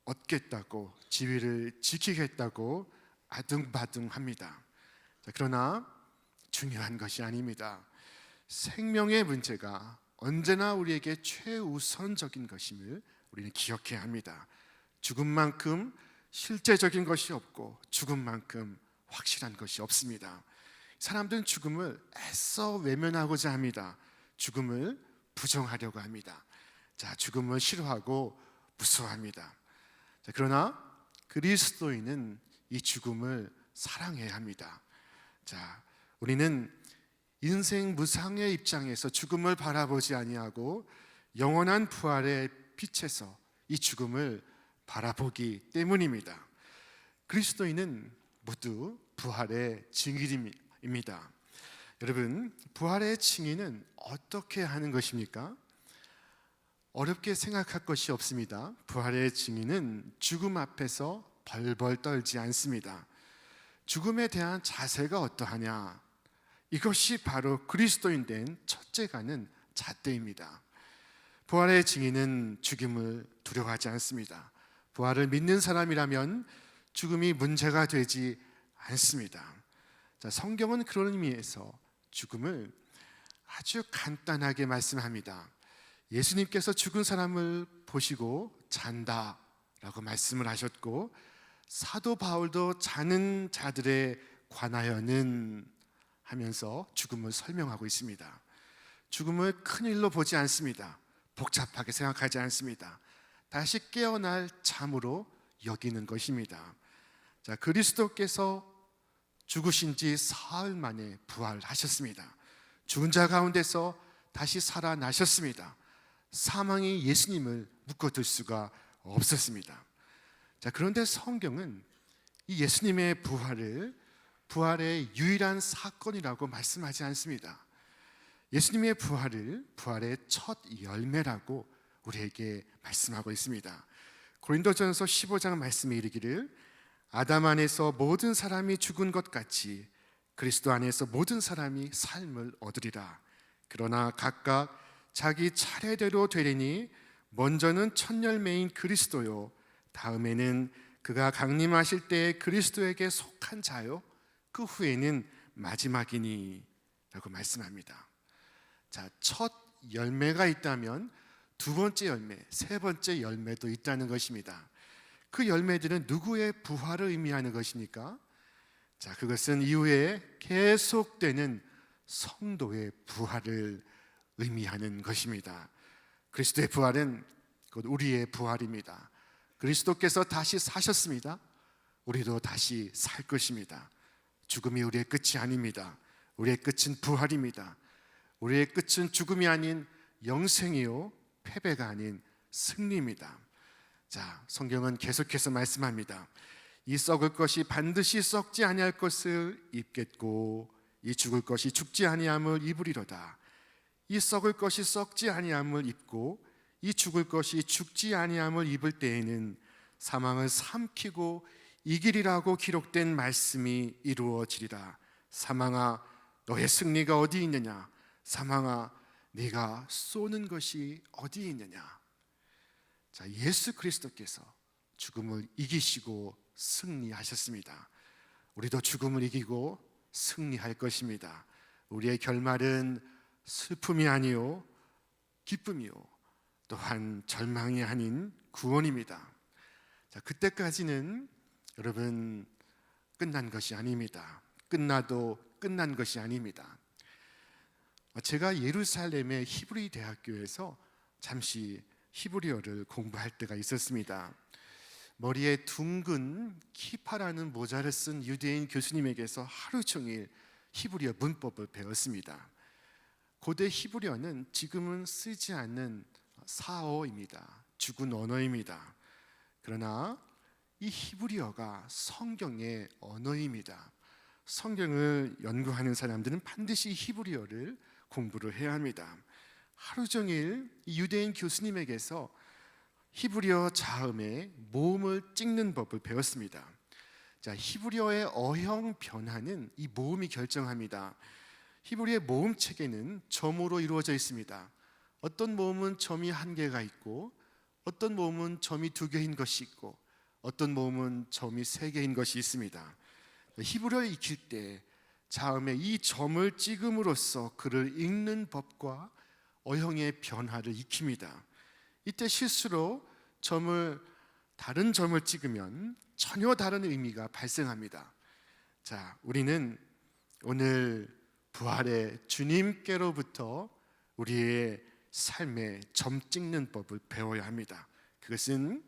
얻겠다고, 지위를 지키겠다고 아둥바둥합니다. 자, 그러나 중요한 것이 아닙니다. 생명의 문제가 언제나 우리에게 최우선적인 것임을 우리는 기억해야 합니다. 죽음만큼 실제적인 것이 없고 죽음만큼 확실한 것이 없습니다. 사람들은 죽음을 애써 외면하고자 합니다. 죽음을 부정하려고 합니다. 자, 죽음을 싫어하고 무서워합니다. 자, 그러나 그리스도인은 이 죽음을 사랑해야 합니다. 자, 우리는 인생 무상의 입장에서 죽음을 바라보지 아니하고 영원한 부활의 빛에서 이 죽음을 바라보기 때문입니다. 그리스도인은 모두 부활의 증인입니다. 여러분, 부활의 증인은 어떻게 하는 것입니까? 어렵게 생각할 것이 없습니다. 부활의 증인은 죽음 앞에서 벌벌 떨지 않습니다. 죽음에 대한 자세가 어떠하냐? 이것이 바로 그리스도인 된 첫째가는 잣대입니다. 부활의 증인은 죽음을 두려워하지 않습니다. 부활을 믿는 사람이라면 죽음이 문제가 되지 않습니다. 자, 성경은 그런 의미에서 죽음을 아주 간단하게 말씀합니다. 예수님께서 죽은 사람을 보시고 잔다라고 말씀을 하셨고, 사도 바울도 자는 자들에 관하여는 하면서 죽음을 설명하고 있습니다. 죽음을 큰일로 보지 않습니다. 복잡하게 생각하지 않습니다. 다시 깨어날 잠으로 여기는 것입니다. 자, 그리스도께서 죽으신 지 사흘 만에 부활하셨습니다. 죽은 자 가운데서 다시 살아나셨습니다. 사망이 예수님을 묶어둘 수가 없었습니다. 자, 그런데 성경은 이 예수님의 부활의 유일한 사건이라고 말씀하지 않습니다. 예수님의 부활을 부활의 첫 열매라고 우리에게 말씀하고 있습니다. 고린도전서 15장 말씀에 이르기를 아담 안에서 모든 사람이 죽은 것 같이 그리스도 안에서 모든 사람이 삶을 얻으리라. 그러나 각각 자기 차례대로 되리니 먼저는 첫 열매인 그리스도요, 다음에는 그가 강림하실 때에 그리스도에게 속한 자요, 그 후에는 마지막이니 라고 말씀합니다. 자, 첫 열매가 있다면 두 번째 열매, 세 번째 열매도 있다는 것입니다. 그 열매들은 누구의 부활을 의미하는 것입니까? 자, 그것은 이후에 계속되는 성도의 부활을 의미하는 것입니다. 그리스도의 부활은 곧 우리의 부활입니다. 그리스도께서 다시 사셨습니다. 우리도 다시 살 것입니다. 죽음이 우리의 끝이 아닙니다. 우리의 끝은 부활입니다. 우리의 끝은 죽음이 아닌 영생이요, 패배가 아닌 승리입니다. 자, 성경은 계속해서 말씀합니다. 이 썩을 것이 반드시 썩지 아니할 것을 입겠고 이 죽을 것이 죽지 아니함을 입으리로다. 이 썩을 것이 썩지 아니함을 입고 이 죽을 것이 죽지 아니함을 입을 때에는 사망을 삼키고 이기리라고 기록된 말씀이 이루어지리라. 사망아, 너의 승리가 어디 있느냐? 사망아, 네가 쏘는 것이 어디 있느냐? 자, 예수 그리스도께서 죽음을 이기시고 승리하셨습니다. 우리도 죽음을 이기고 승리할 것입니다. 우리의 결말은 슬픔이 아니요 기쁨이요 또한 절망이 아닌 구원입니다. 자, 그때까지는 여러분 끝난 것이 아닙니다. 끝나도 끝난 것이 아닙니다. 제가 예루살렘의 히브리 대학교에서 잠시 히브리어를 공부할 때가 있었습니다. 머리에 둥근 키파라는 모자를 쓴 유대인 교수님에게서 하루 종일 히브리어 문법을 배웠습니다. 고대 히브리어는 지금은 쓰지 않는 사어입니다. 죽은 언어입니다. 그러나 이 히브리어가 성경의 언어입니다. 성경을 연구하는 사람들은 반드시 히브리어를 공부를 해야 합니다. 하루 종일 유대인 교수님에게서 히브리어 자음의 모음을 찍는 법을 배웠습니다. 자, 히브리어의 어형 변화는 이 모음이 결정합니다. 히브리어의 모음 체계는 점으로 이루어져 있습니다. 어떤 모음은 점이 1개가 있고 어떤 모음은 점이 2개인 것이 있고 어떤 모음은 점이 3개인 것이 있습니다. 히브리어를 익힐 때 자음에 이 점을 찍음으로써 글을 읽는 법과 어형의 변화를 익힙니다. 이때 실수로 다른 점을 찍으면 전혀 다른 의미가 발생합니다. 자, 우리는 오늘 부활의 주님께로부터 우리의 삶에 점 찍는 법을 배워야 합니다. 그것은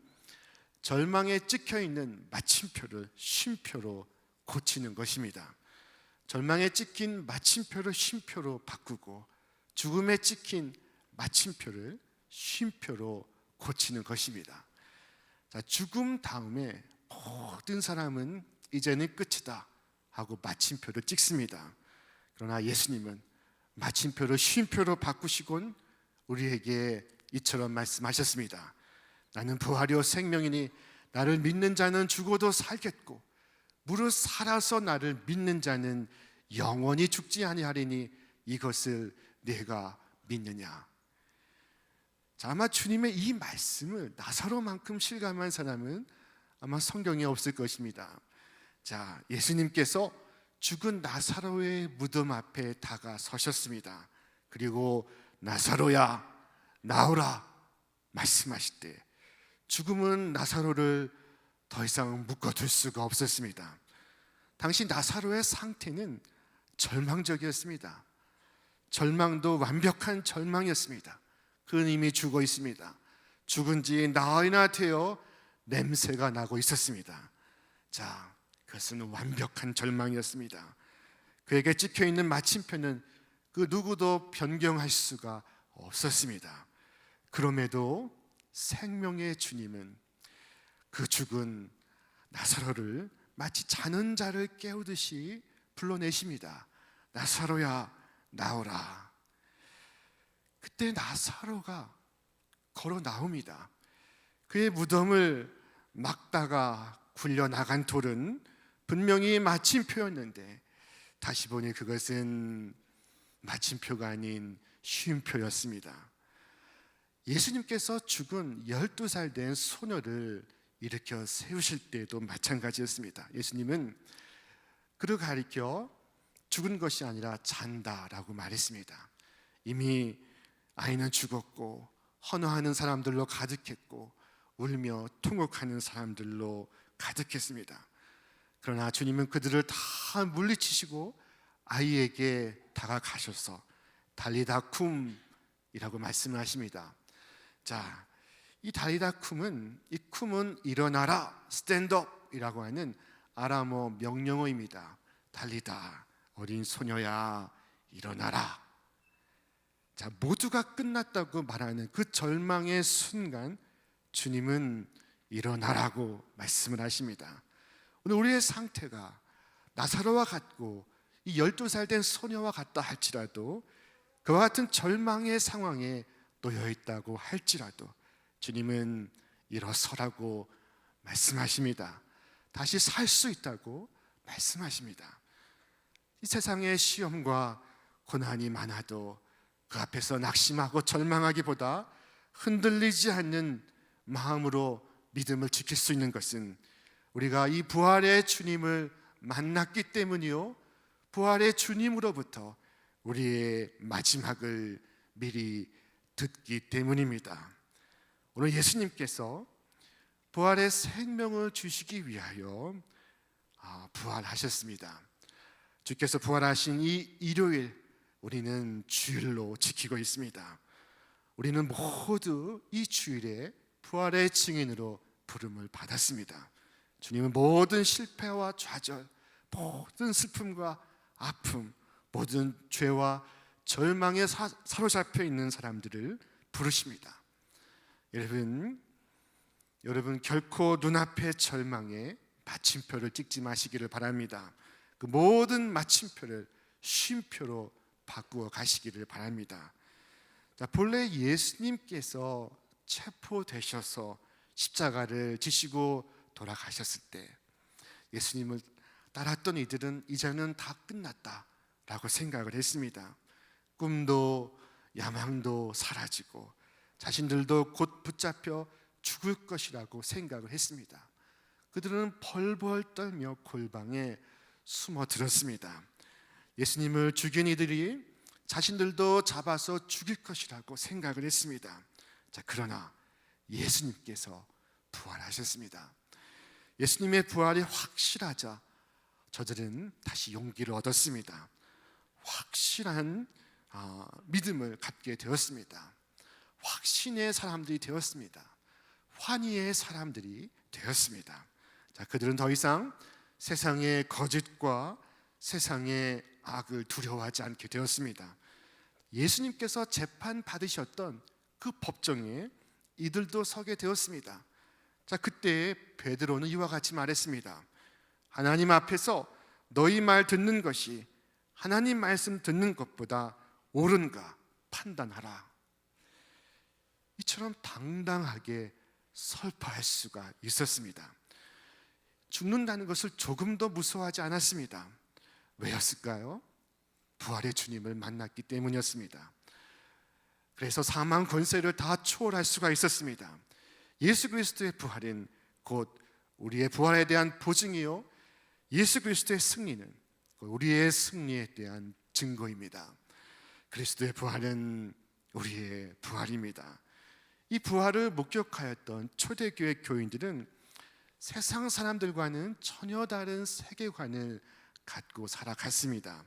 절망에 찍혀 있는 마침표를 쉼표로 고치는 것입니다. 절망에 찍힌 마침표를 쉼표로 바꾸고 죽음에 찍힌 마침표를 쉼표로 고치는 것입니다. 자, 죽음 다음에 모든 사람은 이제는 끝이다 하고 마침표를 찍습니다. 그러나 예수님은 마침표를 쉼표로 바꾸시곤 우리에게 이처럼 말씀하셨습니다. 나는 부활이요 생명이니 나를 믿는 자는 죽어도 살겠고 무릇 살아서 나를 믿는 자는 영원히 죽지 아니하리니 이것을 내가 믿느냐. 자, 아마 주님의 이 말씀을 나사로만큼 실감한 사람은 아마 성경에 없을 것입니다. 자, 예수님께서 죽은 나사로의 무덤 앞에 다가서셨습니다. 그리고 나사로야 나오라 말씀하실 때 죽음은 나사로를 더 이상 묶어둘 수가 없었습니다. 당시 나사로의 상태는 절망적이었습니다. 절망도 완벽한 절망이었습니다. 그는 이미 죽어 있습니다. 죽은 지 나흘이나 되어 냄새가 나고 있었습니다. 자, 그것은 완벽한 절망이었습니다. 그에게 찍혀있는 마침표는 그 누구도 변경할 수가 없었습니다. 그럼에도 생명의 주님은 그 죽은 나사로를 마치 자는 자를 깨우듯이 불러내십니다. 나사로야 나오라. 그때 나사로가 걸어 나옵니다. 그의 무덤을 막다가 굴려나간 돌은 분명히 마침표였는데 다시 보니 그것은 마침표가 아닌 쉼표였습니다. 예수님께서 죽은 12살 된 소녀를 일으켜 세우실 때도 마찬가지였습니다. 예수님은 그를 가리켜 죽은 것이 아니라 잔다라고 말했습니다. 이미 아이는 죽었고 헌화하는 사람들로 가득했고 울며 통곡하는 사람들로 가득했습니다. 그러나 주님은 그들을 다 물리치시고 아이에게 다가가셔서 달리다 쿰이라고 말씀을 하십니다. 자, 이 달리다 쿰은 일어나라, 스탠드업이라고 하는 아람어 명령어입니다. 달리다, 어린 소녀야 일어나라. 자, 모두가 끝났다고 말하는 그 절망의 순간 주님은 일어나라고 말씀을 하십니다. 오늘 우리의 상태가 나사로와 같고 이 12살 된 소녀와 같다 할지라도 그와 같은 절망의 상황에 놓여 있다고 할지라도 주님은 일어서라고 말씀하십니다. 다시 살 수 있다고 말씀하십니다. 이 세상의 시험과 고난이 많아도 그 앞에서 낙심하고 절망하기보다 흔들리지 않는 마음으로 믿음을 지킬 수 있는 것은 우리가 이 부활의 주님을 만났기 때문이요, 부활의 주님으로부터 우리의 마지막을 미리 듣기 때문입니다. 오늘 예수님께서 부활의 생명을 주시기 위하여 부활하셨습니다. 주께서 부활하신 이 일요일 우리는 주일로 지키고 있습니다. 우리는 모두 이 주일에 부활의 증인으로 부름을 받았습니다. 주님은 모든 실패와 좌절, 모든 슬픔과 아픔, 모든 죄와 절망에 사로잡혀 있는 사람들을 부르십니다. 여러분 결코 눈앞의 절망에 마침표를 찍지 마시기를 바랍니다. 그 모든 마침표를 쉼표로 바꾸어 가시기를 바랍니다. 자, 본래 예수님께서 체포되셔서 십자가를 지시고 돌아가셨을 때 예수님을 따랐던 이들은 이제는 다 끝났다라고 생각을 했습니다. 꿈도 야망도 사라지고 자신들도 곧 붙잡혀 죽을 것이라고 생각을 했습니다. 그들은 벌벌 떨며 골방에 숨어들었습니다. 예수님을 죽인 이들이 자신들도 잡아서 죽일 것이라고 생각을 했습니다. 자, 그러나 예수님께서 부활하셨습니다. 예수님의 부활이 확실하자 저들은 다시 용기를 얻었습니다. 확실한 믿음을 갖게 되었습니다. 확신의 사람들이 되었습니다. 환희의 사람들이 되었습니다. 자, 그들은 더 이상 세상의 거짓과 세상의 악을 두려워하지 않게 되었습니다. 예수님께서 재판 받으셨던 그 법정에 이들도 서게 되었습니다. 자, 그때 베드로는 이와 같이 말했습니다. 하나님 앞에서 너희 말 듣는 것이 하나님 말씀 듣는 것보다 옳은가 판단하라. 이처럼 당당하게 설파할 수가 있었습니다. 죽는다는 것을 조금도 무서워하지 않았습니다. 왜였을까요? 부활의 주님을 만났기 때문이었습니다. 그래서 사망 권세를 다 초월할 수가 있었습니다. 예수 그리스도의 부활은 곧 우리의 부활에 대한 보증이요, 예수 그리스도의 승리는 우리의 승리에 대한 증거입니다. 그리스도의 부활은 우리의 부활입니다. 이 부활을 목격하였던 초대교회 교인들은 세상 사람들과는 전혀 다른 세계관을 갖고 살아갔습니다.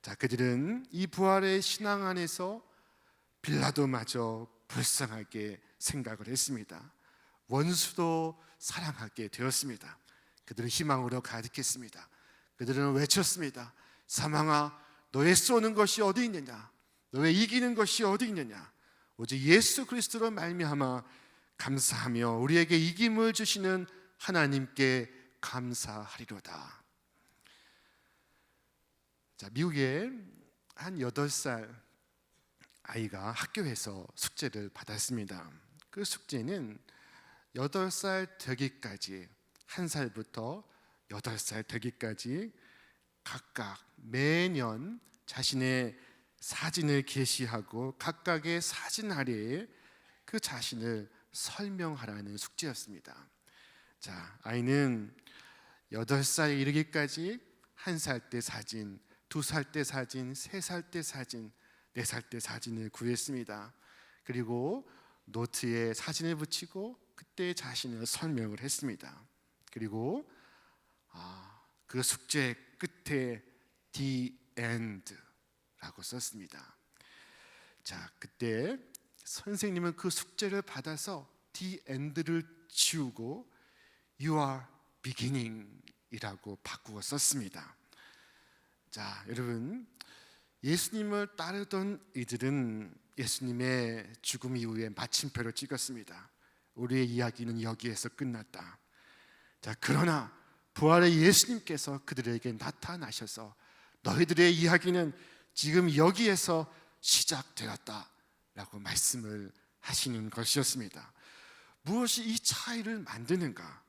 자, 그들은 이 부활의 신앙 안에서 빌라도마저 불쌍하게 생각을 했습니다. 원수도 사랑하게 되었습니다. 그들은 희망으로 가득했습니다. 그들은 외쳤습니다. 사망아, 너의 쏘는 것이 어디 있느냐? 너의 이기는 것이 어디 있느냐? 오직 예수 그리스도로 말미암아 감사하며 우리에게 이김을 주시는 하나님께 감사하리로다. 자, 미국에 한 8살 아이가 학교에서 숙제를 받았습니다. 그 숙제는 8살 되기까지, 1살부터 8살 되기까지 각각 매년 자신의 사진을 게시하고 각각의 사진 아래에 그 자신을 설명하라는 숙제였습니다. 자, 아이는 8살에 이르기까지 1살 때 사진, 2살 때 사진, 3살 때 사진, 4살 때 사진을 구했습니다. 그리고 노트에 사진을 붙이고 그때 자신을 설명을 했습니다. 그리고 그 숙제 끝에 The End라고 썼습니다. 자, 그때 선생님은 그 숙제를 받아서 The End를 지우고 You are beginning이라고 바꾸어 썼습니다. 자, 여러분, 예수님을 따르던 이들은 예수님의 죽음 이후에 마침표를 찍었습니다. 우리의 이야기는 여기에서 끝났다. 자, 그러나 부활의 예수님께서 그들에게 나타나셔서 너희들의 이야기는 지금 여기에서 시작되었다라고 말씀을 하시는 것이었습니다. 무엇이 이 차이를 만드는가?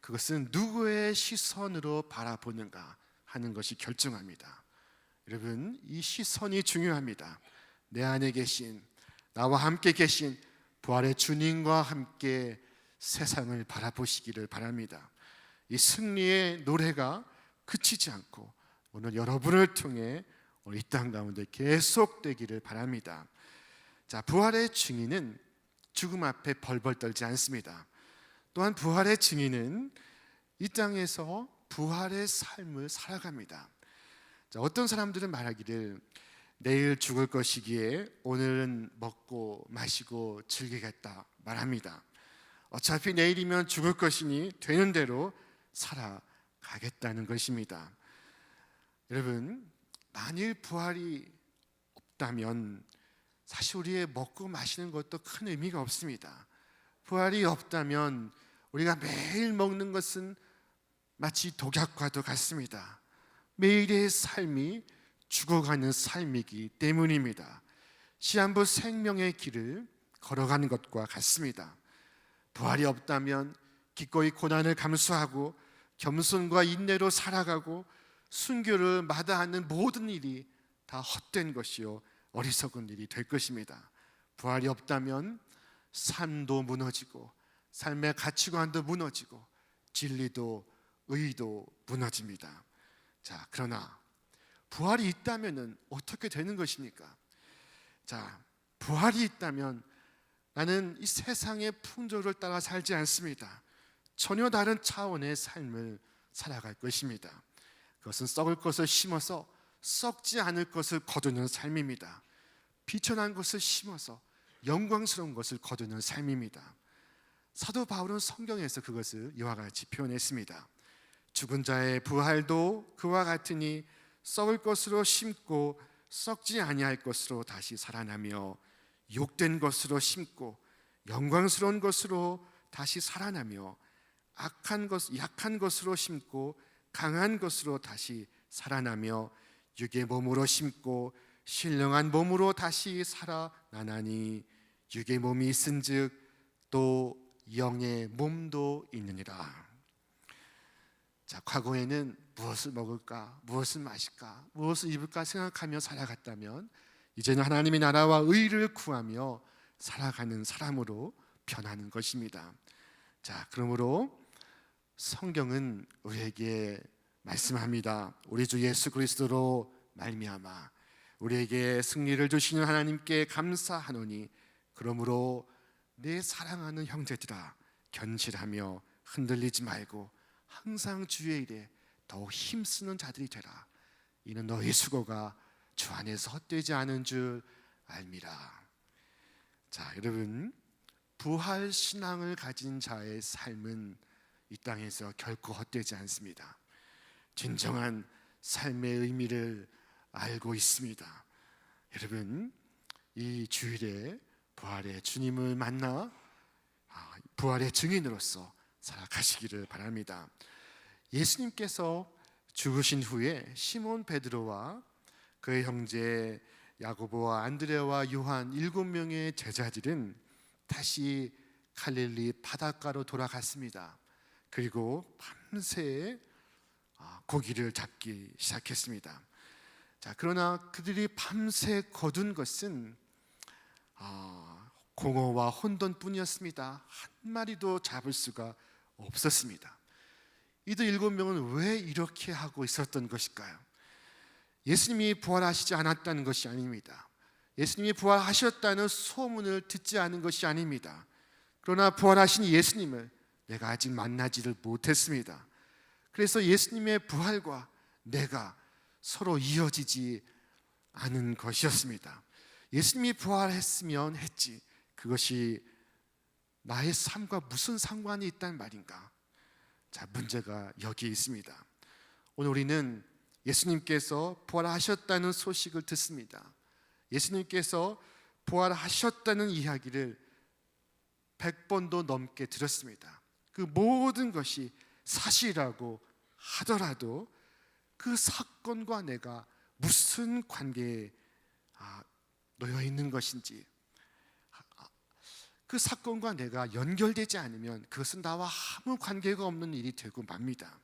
그것은 누구의 시선으로 바라보는가 하는 것이 결정합니다. 여러분, 이 시선이 중요합니다. 내 안에 계신, 나와 함께 계신 부활의 주님과 함께 세상을 바라보시기를 바랍니다. 이 승리의 노래가 그치지 않고 오늘 여러분을 통해 이 땅 가운데 계속되기를 바랍니다. 자, 부활의 증인은 죽음 앞에 벌벌 떨지 않습니다. 또한 부활의 증인은 이 땅에서 부활의 삶을 살아갑니다. 자, 어떤 사람들은 말하기를 내일 죽을 것이기에 오늘은 먹고 마시고 즐기겠다 말합니다. 어차피 내일이면 죽을 것이니 되는 대로 살아가겠다는 것입니다. 여러분, 만일 부활이 없다면 사실 우리의 먹고 마시는 것도 큰 의미가 없습니다. 부활이 없다면 우리가 매일 먹는 것은 마치 독약과도 같습니다. 매일의 삶이 죽어가는 삶이기 때문입니다. 시한부 생명의 길을 걸어가는 것과 같습니다. 부활이 없다면 기꺼이 고난을 감수하고 겸손과 인내로 살아가고 순교를 마다하는 모든 일이 다 헛된 것이요 어리석은 일이 될 것입니다. 부활이 없다면 삶도 무너지고 삶의 가치관도 무너지고 진리도 의도 무너집니다. 자, 그러나 부활이 있다면 어떻게 되는 것입니까? 자, 부활이 있다면 나는 이 세상의 풍조를 따라 살지 않습니다. 전혀 다른 차원의 삶을 살아갈 것입니다. 그것은 썩을 것을 심어서 썩지 않을 것을 거두는 삶입니다. 비천한 것을 심어서 영광스러운 것을 거두는 삶입니다. 사도 바울은 성경에서 그것을 이와 같이 표현했습니다. 죽은 자의 부활도 그와 같으니 썩을 것으로 심고 썩지 아니할 것으로 다시 살아나며 욕된 것으로 심고 영광스러운 것으로 다시 살아나며 약한 것으로 심고 강한 것으로 다시 살아나며 육의 몸으로 심고 신령한 몸으로 다시 살아나나니 육의 몸이 있은즉 또 영의 몸도 있느니라. 자, 과거에는 무엇을 먹을까, 무엇을 마실까, 무엇을 입을까 생각하며 살아갔다면 이제는 하나님의 나라와 의를 구하며 살아가는 사람으로 변하는 것입니다. 자, 그러므로 성경은 우리에게 말씀합니다. 우리 주 예수 그리스도로 말미암아 우리에게 승리를 주시는 하나님께 감사하노니 그러므로 내 사랑하는 형제들아 견실하며 흔들리지 말고 항상 주의 일에 더욱 힘쓰는 자들이 되라. 이는 너희 수고가 주 안에서 헛되지 않은 줄 알미라. 자, 여러분, 부활 신앙을 가진 자의 삶은 이 땅에서 결코 헛되지 않습니다. 진정한 삶의 의미를 알고 있습니다. 여러분, 이 주일에 부활의 주님을 만나 부활의 증인으로서 살아가시기를 바랍니다. 예수님께서 죽으신 후에 시몬 베드로와 그의 형제 야고보와 안드레와 요한 7명의 제자들은 다시 갈릴리 바닷가로 돌아갔습니다. 그리고 밤새 고기를 잡기 시작했습니다. 자, 그러나 그들이 밤새 거둔 것은 공어와 혼돈뿐이었습니다. 한 마리도 잡을 수가 없었습니다. 이들 7명은 왜 이렇게 하고 있었던 것일까요? 예수님이 부활하시지 않았다는 것이 아닙니다. 예수님이 부활하셨다는 소문을 듣지 않은 것이 아닙니다. 그러나 부활하신 예수님을 내가 아직 만나지를 못했습니다. 그래서 예수님의 부활과 내가 서로 이어지지 않은 것이었습니다. 예수님이 부활했으면 했지, 그것이 나의 삶과 무슨 상관이 있단 말인가? 자, 문제가 여기 있습니다. 오늘 우리는 예수님께서 부활하셨다는 소식을 듣습니다. 예수님께서 부활하셨다는 이야기를 100번도 넘게 들었습니다. 그 모든 것이 사실이라고 하더라도 그 사건과 내가 무슨 관계에 놓여 있는 것인지, 그 사건과 내가 연결되지 않으면 그것은 나와 아무 관계가 없는 일이 되고 맙니다.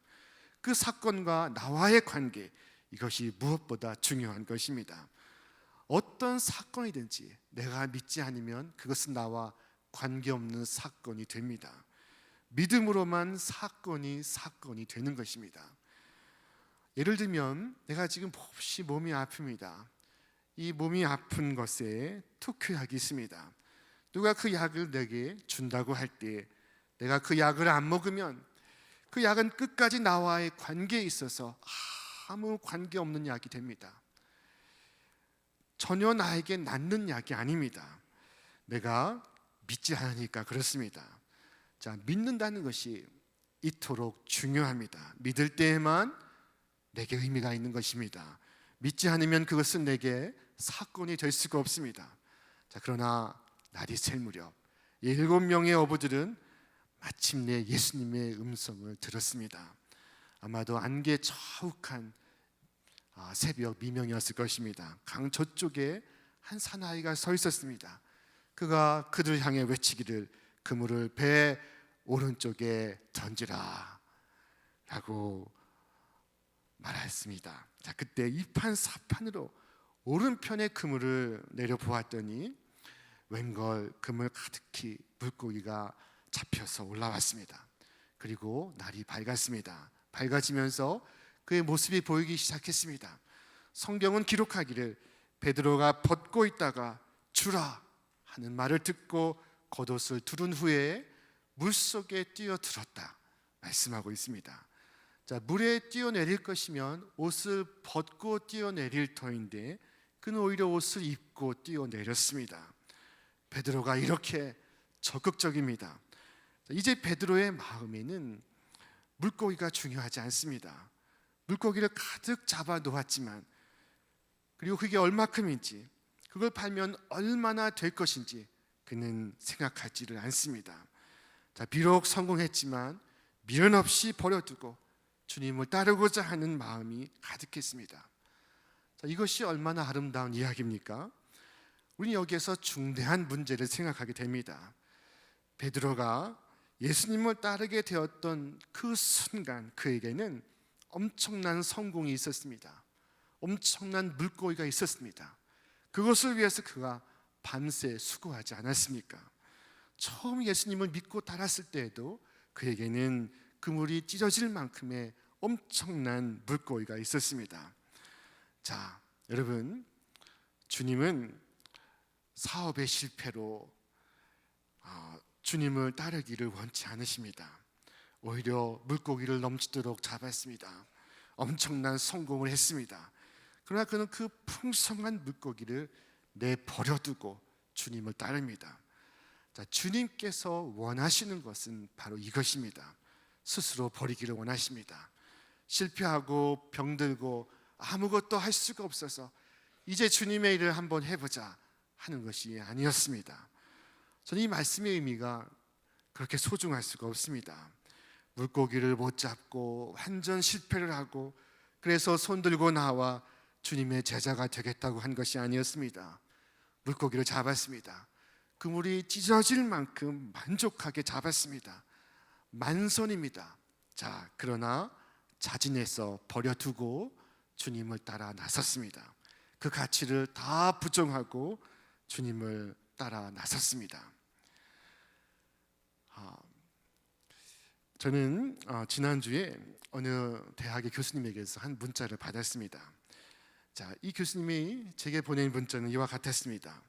그 사건과 나와의 관계, 이것이 무엇보다 중요한 것입니다. 어떤 사건이든지 내가 믿지 않으면 그것은 나와 관계없는 사건이 됩니다. 믿음으로만 사건이 되는 것입니다. 예를 들면 내가 지금 몹시 몸이 아픕니다. 이 몸이 아픈 것에 특효약이 있습니다. 누가 그 약을 내게 준다고 할 때 내가 그 약을 안 먹으면 그 약은 끝까지 나와의 관계에 있어서 아무 관계없는 약이 됩니다. 전혀 나에게 낫는 약이 아닙니다. 내가 믿지 않으니까 그렇습니다. 자, 믿는다는 것이 이토록 중요합니다. 믿을 때에만 내게 의미가 있는 것입니다. 믿지 않으면 그것은 내게 사건이 될 수가 없습니다. 자, 그러나 날이 샐 무렵 7명의 어부들은 마침내 예수님의 음성을 들었습니다. 아마도 안개 자욱한 새벽 미명이었을 것입니다. 강 저쪽에 한 사나이가 서 있었습니다. 그가 그들 향해 외치기를 그물을 배 오른쪽에 던지라 라고 말했습니다. 자, 그때 이판사판으로 오른편의 그물을 내려보았더니 웬걸 그물 가득히 물고기가 잡혀서 올라왔습니다. 그리고 날이 밝았습니다. 밝아지면서 그의 모습이 보이기 시작했습니다. 성경은 기록하기를 베드로가 벗고 있다가 주라 하는 말을 듣고 겉옷을 두른 후에 물속에 뛰어들었다 말씀하고 있습니다. 자, 물에 뛰어내릴 것이면 옷을 벗고 뛰어내릴 터인데 그는 오히려 옷을 입고 뛰어내렸습니다. 베드로가 이렇게 적극적입니다. 이제 베드로의 마음에는 물고기가 중요하지 않습니다. 물고기를 가득 잡아 놓았지만, 그리고 그게 얼마큼인지, 그걸 팔면 얼마나 될 것인지 그는 생각하지를 않습니다. 자, 비록 성공했지만 미련 없이 버려두고 주님을 따르고자 하는 마음이 가득했습니다. 자, 이것이 얼마나 아름다운 이야기입니까? 우리는 여기에서 중대한 문제를 생각하게 됩니다. 베드로가 예수님을 따르게 되었던 그 순간 그에게는 엄청난 성공이 있었습니다. 엄청난 물고기가 있었습니다. 그것을 위해서 그가 밤새 수고하지 않았습니까? 처음 예수님을 믿고 따랐을 때에도 그에게는 그물이 찢어질 만큼의 엄청난 물고기가 있었습니다. 자, 여러분, 주님은 사업의 실패로 주님을 따르기를 원치 않으십니다. 오히려 물고기를 넘치도록 잡았습니다. 엄청난 성공을 했습니다. 그러나 그는 그 풍성한 물고기를 내버려두고 주님을 따릅니다. 자, 주님께서 원하시는 것은 바로 이것입니다. 스스로 버리기를 원하십니다. 실패하고 병들고 아무것도 할 수가 없어서 이제 주님의 일을 한번 해보자 하는 것이 아니었습니다. 저는 이 말씀의 의미가 그렇게 소중할 수가 없습니다. 물고기를 못 잡고 완전 실패를 하고 그래서 손 들고 나와 주님의 제자가 되겠다고 한 것이 아니었습니다. 물고기를 잡았습니다. 그물이 찢어질 만큼 만족하게 잡았습니다. 만선입니다. 자, 그러나 자진해서 버려두고 주님을 따라 나섰습니다. 그 가치를 다 부정하고 주님을 따라 나섰습니다. 저는 지난주에 어느 대학의 교수님에게서 한 문자를 받았습니다. 자, 이 교수님이 제게 보낸 문자는 이와 같았습니다.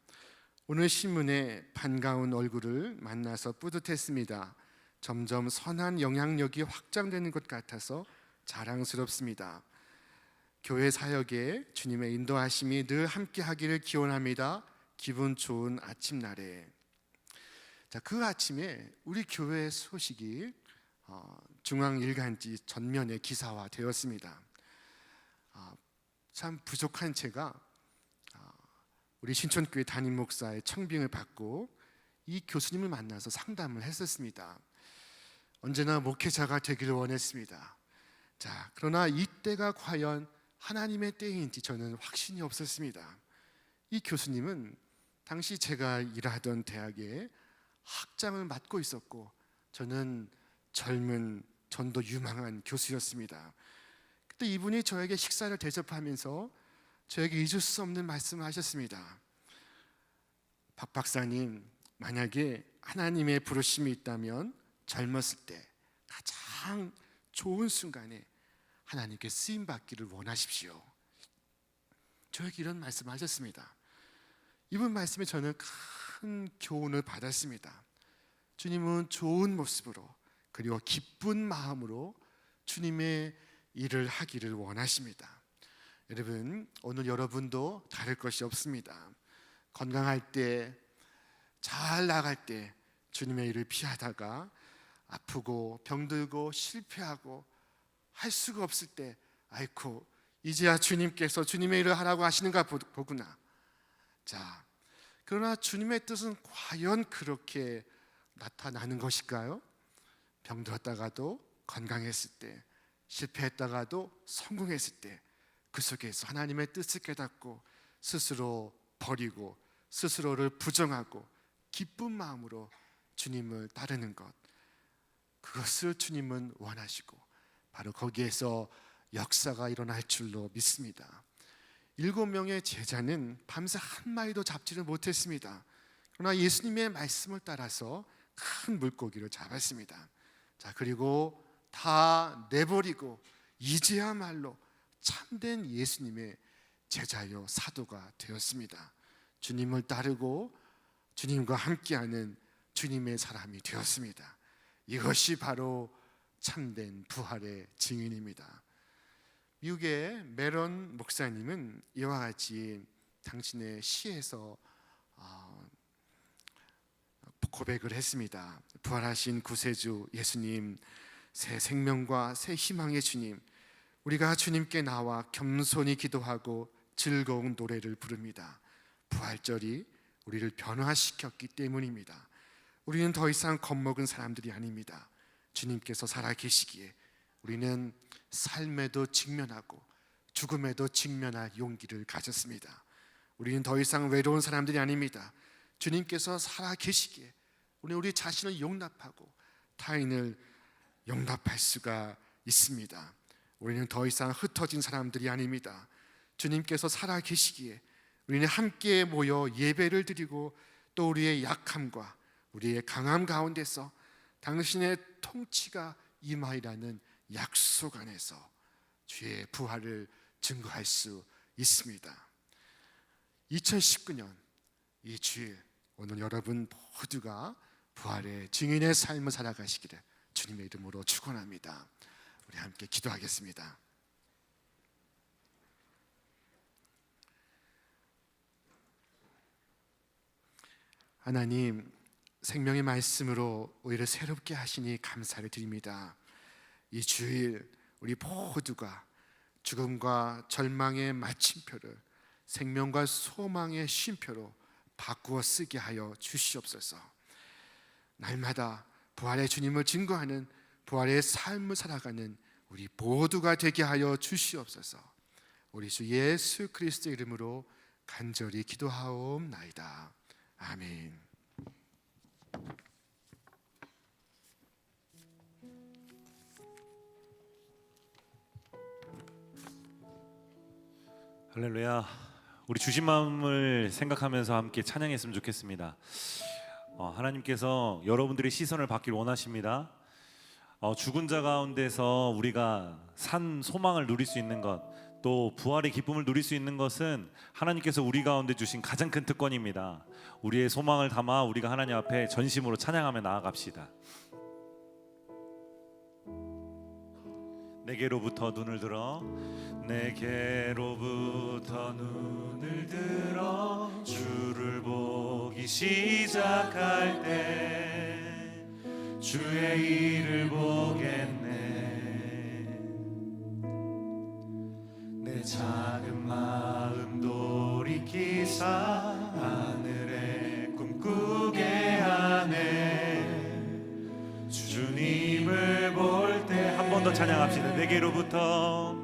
오늘 신문에 반가운 얼굴을 만나서 뿌듯했습니다. 점점 선한 영향력이 확장되는 것 같아서 자랑스럽습니다. 교회 사역에 주님의 인도하심이 늘 함께하기를 기원합니다. 기분 좋은 아침날에. 자, 그 아침에 우리 교회 소식이 중앙일간지 전면에 기사화되었습니다. 참 부족한 제가 우리 신촌교회 담임 목사의 청빙을 받고 이 교수님을 만나서 상담을 했었습니다. 언제나 목회자가 되기를 원했습니다. 자, 그러나 이때가 과연 하나님의 때인지 저는 확신이 없었습니다. 이 교수님은 당시 제가 일하던 대학에 학장을 맡고 있었고 저는 젊은 전도 유망한 교수였습니다. 그때 이분이 저에게 식사를 대접하면서 저에게 잊을 수 없는 말씀을 하셨습니다. 박 박사님, 만약에 하나님의 부르심이 있다면 젊었을 때 가장 좋은 순간에 하나님께 쓰임 받기를 원하십시오. 저에게 이런 말씀을 하셨습니다. 이분 말씀에 저는 큰 교훈을 받았습니다. 주님은 좋은 모습으로 그리고 기쁜 마음으로 주님의 일을 하기를 원하십니다. 여러분, 오늘 여러분도 다를 것이 없습니다. 건강할 때, 잘 나갈 때 주님의 일을 피하다가 아프고 병들고 실패하고 할 수가 없을 때, 아이고 이제야 주님께서 주님의 일을 하라고 하시는가 보구나. 자, 그러나 주님의 뜻은 과연 그렇게 나타나는 것일까요? 병들었다가도 건강했을 때, 실패했다가도 성공했을 때, 그 속에서 하나님의 뜻을 깨닫고 스스로 버리고 스스로를 부정하고 기쁜 마음으로 주님을 따르는 것, 그것을 주님은 원하시고 바로 거기에서 역사가 일어날 줄로 믿습니다. 7명의 제자는 밤새 한 마리도 잡지를 못했습니다. 그러나 예수님의 말씀을 따라서 큰 물고기를 잡았습니다. 자, 그리고 다 내버리고 이제야말로 참된 예수님의 제자요 사도가 되었습니다. 주님을 따르고 주님과 함께하는 주님의 사람이 되었습니다. 이것이 바로 참된 부활의 증인입니다. 미국의 메론 목사님은 이와 같이 당신의 시에서 고백을 했습니다. 부활하신 구세주 예수님, 새 생명과 새 희망의 주님, 우리가 주님께 나와 겸손히 기도하고 즐거운 노래를 부릅니다. 부활절이 우리를 변화시켰기 때문입니다. 우리는 더 이상 겁먹은 사람들이 아닙니다. 주님께서 살아계시기에 우리는 삶에도 직면하고 죽음에도 직면할 용기를 가졌습니다. 우리는 더 이상 외로운 사람들이 아닙니다. 주님께서 살아계시기에 우리 자신을 용납하고 타인을 용납할 수가 있습니다. 우리는 더 이상 흩어진 사람들이 아닙니다. 주님께서 살아계시기에 우리는 함께 모여 예배를 드리고 또 우리의 약함과 우리의 강함 가운데서 당신의 통치가 임하리라는 약속 안에서 주의 부활을 증거할 수 있습니다. 2019년 이 주일, 오늘 여러분 모두가 부활의 증인의 삶을 살아가시기를 주님의 이름으로 축원합니다. 우리 함께 기도하겠습니다. 하나님, 생명의 말씀으로 우리를 새롭게 하시니 감사를 드립니다. 이 주일 우리 모두가 죽음과 절망의 마침표를 생명과 소망의 쉼표로 바꾸어 쓰게 하여 주시옵소서. 날마다 부활의 주님을 증거하는 부활의 삶을 살아가는 우리 모두가 되게 하여 주시옵소서. 우리 주 예수 그리스도의 이름으로 간절히 기도하옵나이다. 아멘. 할렐루야. 우리 주신 마음을 생각하면서 함께 찬양했으면 좋겠습니다. 하나님께서 여러분들의 시선을 받길 원하십니다. 죽은 자 가운데서 우리가 산 소망을 누릴 수 있는 것, 또 부활의 기쁨을 누릴 수 있는 것은 하나님께서 우리 가운데 주신 가장 큰 특권입니다. 우리의 소망을 담아 우리가 하나님 앞에 전심으로 찬양하며 나아갑시다. 내게로부터 눈을 들어, 내게로부터 눈을 들어 주를 보기 시작할 때 주의 일을 보겠네. 내 작은 마음 돌이키사 하늘에 꿈꾸게 하네. 주님을 볼 때 한 번 더 찬양합시다. 내게로부터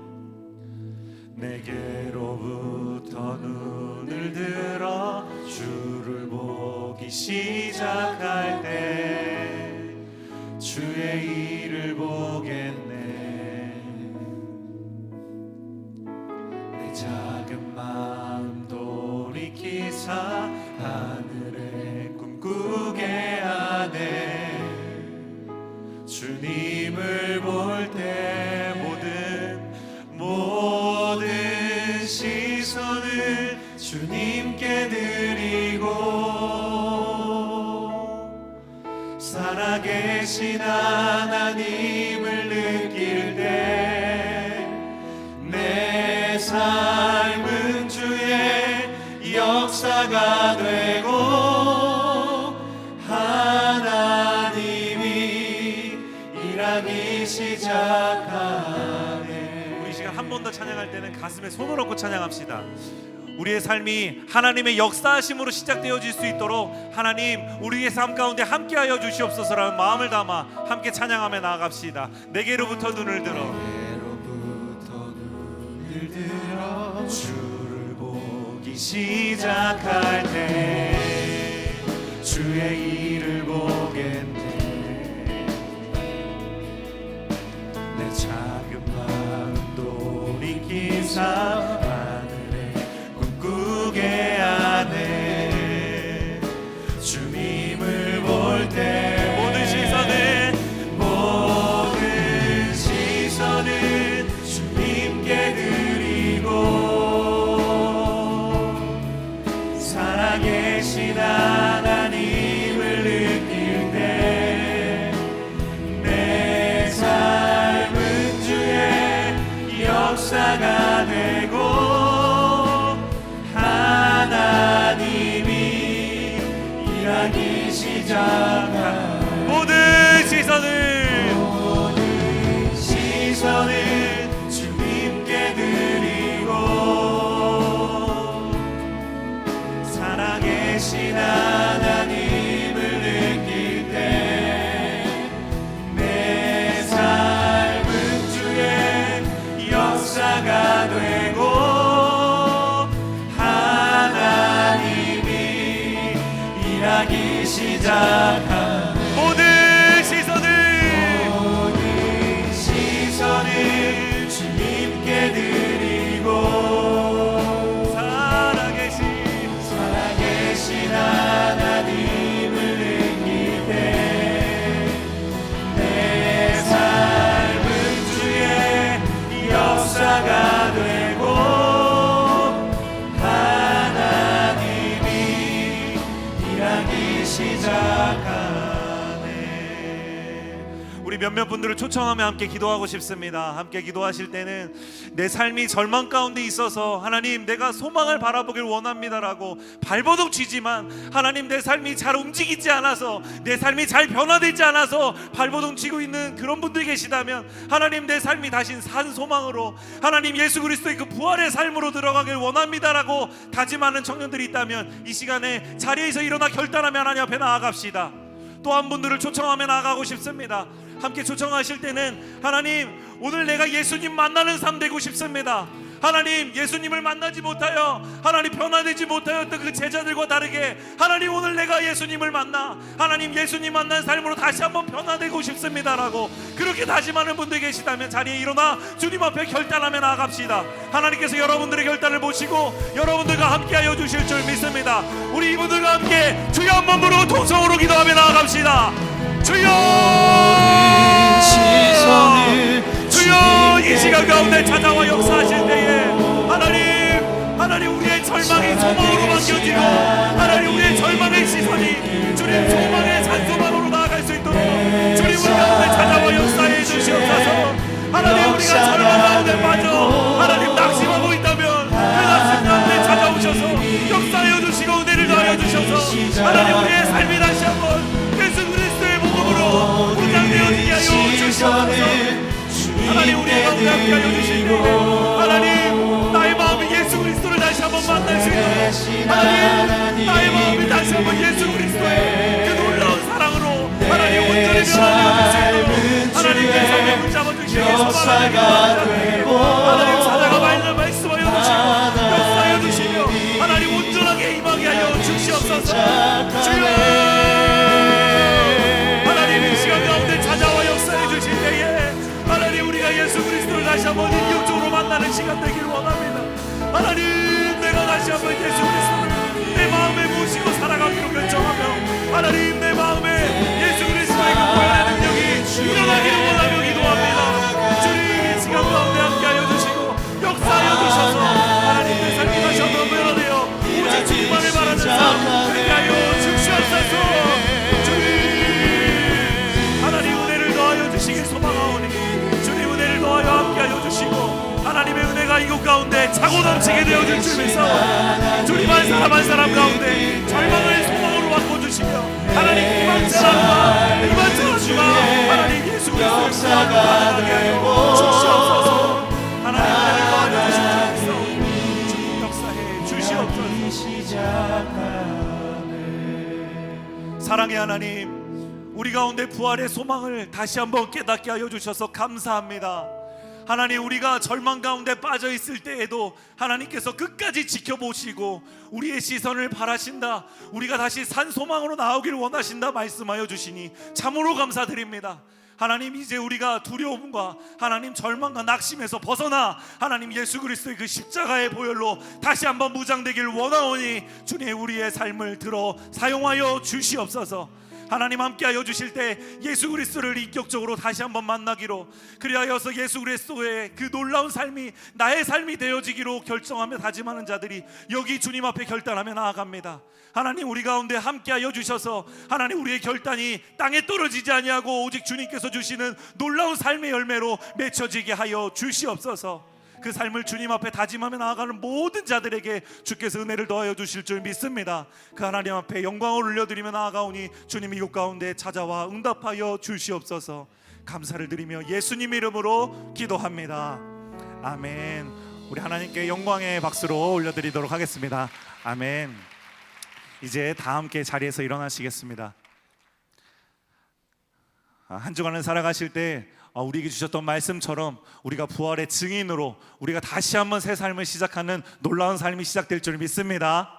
눈을 들어 주를 보기 시작할 때 주의 일을 보겠네. 내 작은 마음 돌이키사 하늘에 꿈꾸게 하네. 주님을 볼 때 모든 시선을 주님께 드리고 살아계신 하나님을 느낄 때 내 삶은 주의 역사가 되고 하나님이 일하기 시작하네. 우리 시간 한 번 더 찬양할 때는 가슴에 손을 얹고 찬양합시다. 우리의 삶이 하나님의 역사하심으로 시작되어질 수 있도록 하나님 우리의 삶 가운데 함께하여 주시옵소서라는 마음을 담아 함께 찬양하며 나아갑시다. 내게로부터 눈을 들어 주를 보기 시작할 때 주의 일을 보겠네. 내 작은 마음 돌이키사 꾸게 하네. 주님을 볼 때 모든 시선은 주님께 드리고 살아계신 하나님을 느낄 때 내 삶은 주의 역사가 되고 하나님이 일하기 시작한 모든 시선을 주님께 드리고 살아계신 하나님을 느낄 때 내 삶은 주의 역사가 되고 일하기 시작한 모든 시선을 주님께 드리고 살아계신 하나님을 느낄 때 내 삶은 주의 역사가 되고 시작하네. 우리 몇몇 분들을 초청하며 함께 기도하고 싶습니다. 함께 기도하실 때는 내 삶이 절망 가운데 있어서 하나님 내가 소망을 바라보길 원합니다라고 발버둥 치지만 하나님 내 삶이 잘 움직이지 않아서 내 삶이 잘 변화되지 않아서 발버둥 치고 있는 그런 분들이 계시다면 하나님 내 삶이 다시 산 소망으로 하나님 예수 그리스도의 그 부활의 삶으로 들어가길 원합니다라고 다짐하는 청년들이 있다면 이 시간에 자리에서 일어나 결단하며 하나님 앞에 나아갑시다. 또 한 분들을 초청하며 나아가고 싶습니다. 함께 초청하실 때는 하나님 오늘 내가 예수님 만나는 삶 되고 싶습니다. 하나님 예수님을 만나지 못하여 하나님 변화되지 못하였던 그 제자들과 다르게 하나님 오늘 내가 예수님을 만나 하나님 예수님 만난 삶으로 다시 한번 변화되고 싶습니다라고 그렇게 다짐하는 분들 계시다면 자리에 일어나 주님 앞에 결단하며 나아갑시다. 하나님께서 여러분들의 결단을 보시고 여러분들과 함께하여 주실 줄 믿습니다. 우리 이분들과 함께 주여 한번 부르고 통성으로 기도하며 나아갑시다. 주여 주여 이 시간 가운데 찾아와 역사하실 때에 하나님 우리의 절망이 소망으로 바뀌어지고 하나님 우리의 절망의 시선이 주님 소망의 산소망으로 나아갈 수 있도록 주님 우리 가운데 찾아와 역사해 주시옵소서. 하나님 우리가 절망 가운데 빠져 하나님 낙심하고 있다면 그 낙심 가운데 찾아오셔서 역사하여 주시고 은혜를 더하여 주셔서 하나님 우리의 삶이 다시 한번 예수 그리스도의 복음으로 무장되어지게 하여 주시옵소서. 하나님 우리의 가운데 함께하여 주시고 하나님 나의 마음이 예수 그리스도를 다시 한번 만날 수 있도록 하나님 나의 마음이 다시 한번 예수 그리스도의 그 놀라운 사랑으로 하나님 온전히 변화되어 주시도록 하나님께서 매물 잡아주시기 소망하게 되고 하나님 사자가 말씀하여 주시고 역사하여 주시며 하나님 온전하게 임하게 하여 주시옵소서. 주여 하나님 이 시간 가운데 찾아와 역사해 주실 때에 하나님 우리가 예수 그리스도를 다시 한번 인격적으로 만나는 시간 되기를 원합니다. 하나님 내가 다시 한번 예수 그리스도를 내 마음에 모시고 살아가기로 결정하며 하나님 내 마음에 예수 그리스도의 그 보혈의 능력이 일어나기를 원하며 기도합니다. 주님 이 시간 가운데 함께하여 주시고 역사하여 주셔서 하나님 내 삶이 다시 한번 변화되어 오직 주님만을 바라는 삶 되게 하여 주시옵소서. 주님 하나님 은혜를 더하여 주시길 소망하오니 주님 은혜를 더하여 함께하여 주시고 하나님의 은혜가 이곳 가운데 차고 넘치게 되어줄 줄 믿사오니 주님 한 사람 가운데 절망을 소망으로 바꿔주시며 하나님 희망 사랑과 하나님 예수 그리스도의 역사가 되고 주시옵소서. 하나님 은혜를 더하여 주실 줄 믿사오니 주님 역사해 주시옵소서. 사랑의 하나님 우리 가운데 부활의 소망을 다시 한번 깨닫게 하여 주셔서 감사합니다. 하나님 우리가 절망 가운데 빠져 있을 때에도 하나님께서 끝까지 지켜보시고 우리의 시선을 바라신다. 우리가 다시 산 소망으로 나오기를 원하신다 말씀하여 주시니 참으로 감사드립니다. 하나님 이제 우리가 두려움과 하나님 절망과 낙심에서 벗어나 하나님 예수 그리스도의 그 십자가의 보혈로 다시 한번 무장되기를 원하오니 주님 우리의 삶을 들어 사용하여 주시옵소서. 하나님 함께하여 주실 때 예수 그리스도를 인격적으로 다시 한번 만나기로 그리하여서 예수 그리스도의 그 놀라운 삶이 나의 삶이 되어지기로 결정하며 다짐하는 자들이 여기 주님 앞에 결단하며 나아갑니다. 하나님 우리 가운데 함께하여 주셔서 하나님 우리의 결단이 땅에 떨어지지 아니하고 오직 주님께서 주시는 놀라운 삶의 열매로 맺혀지게 하여 주시옵소서. 그 삶을 주님 앞에 다짐하며 나아가는 모든 자들에게 주께서 은혜를 더하여 주실 줄 믿습니다. 그 하나님 앞에 영광을 올려드리며 나아가오니 주님 이곳 가운데 찾아와 응답하여 주시옵소서. 감사를 드리며 예수님 이름으로 기도합니다. 아멘. 우리 하나님께 영광의 박수로 올려드리도록 하겠습니다. 아멘. 이제 다 함께 자리에서 일어나시겠습니다. 한 주간을 살아가실 때 우리에게 주셨던 말씀처럼 우리가 부활의 증인으로 우리가 다시 한번 새 삶을 시작하는 놀라운 삶이 시작될 줄 믿습니다.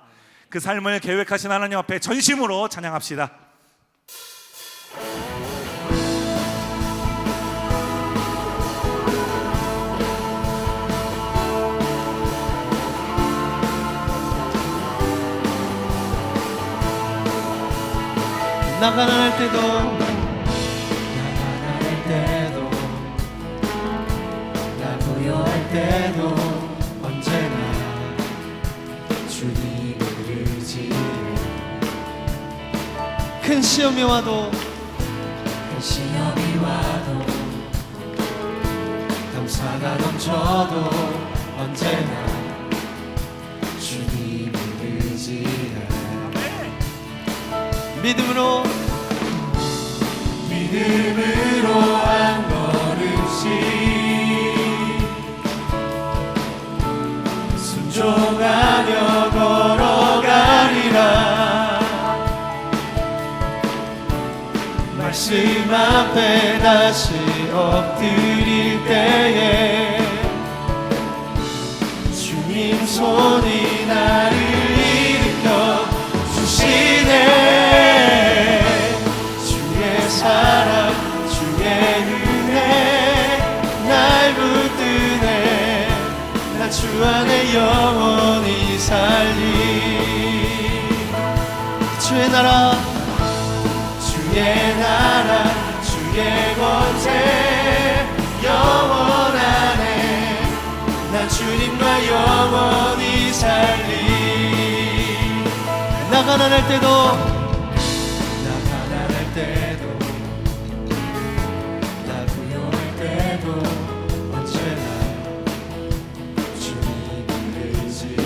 그 삶을 계획하신 하나님 앞에 전심으로 찬양합시다. 나 가난할 때도 나 부여할 때도 언제나 주님을 의지해. 큰 시험이 와도 감사가 넘쳐도 언제나 주님을 의지해. 믿음으로 한 걸음씩 순종하며 걸어가리라. 말씀 앞에 다시 엎드릴 때에 손이 나를 일으켜 주시네. 주의 사랑 주의 은혜 날 붙드네. 나 주 안에 영원히 살리. 주의 나라 주의 나라 주의 권세 영원하네. 나 주님과 영원히 살리. 나 가난할 때도 나 가난할 때도 나 부요할 때도 언제나 주님을 의지해.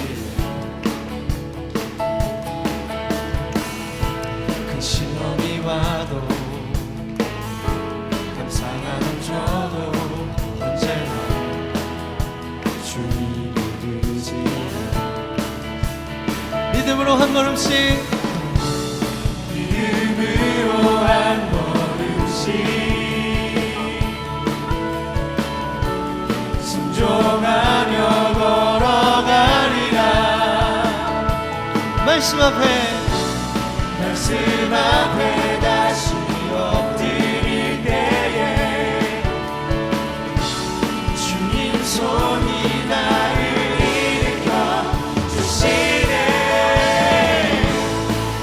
큰 시험이 와도 감상하는 저도 언제나 주님을 의지해. 믿음으로 한 걸음씩 믿음으로 한 걸음씩 순종하며 걸어가리라. 말씀 앞에 말씀 앞에 다시 엎드릴 때에 주님 손이 나를 일으켜 주시네.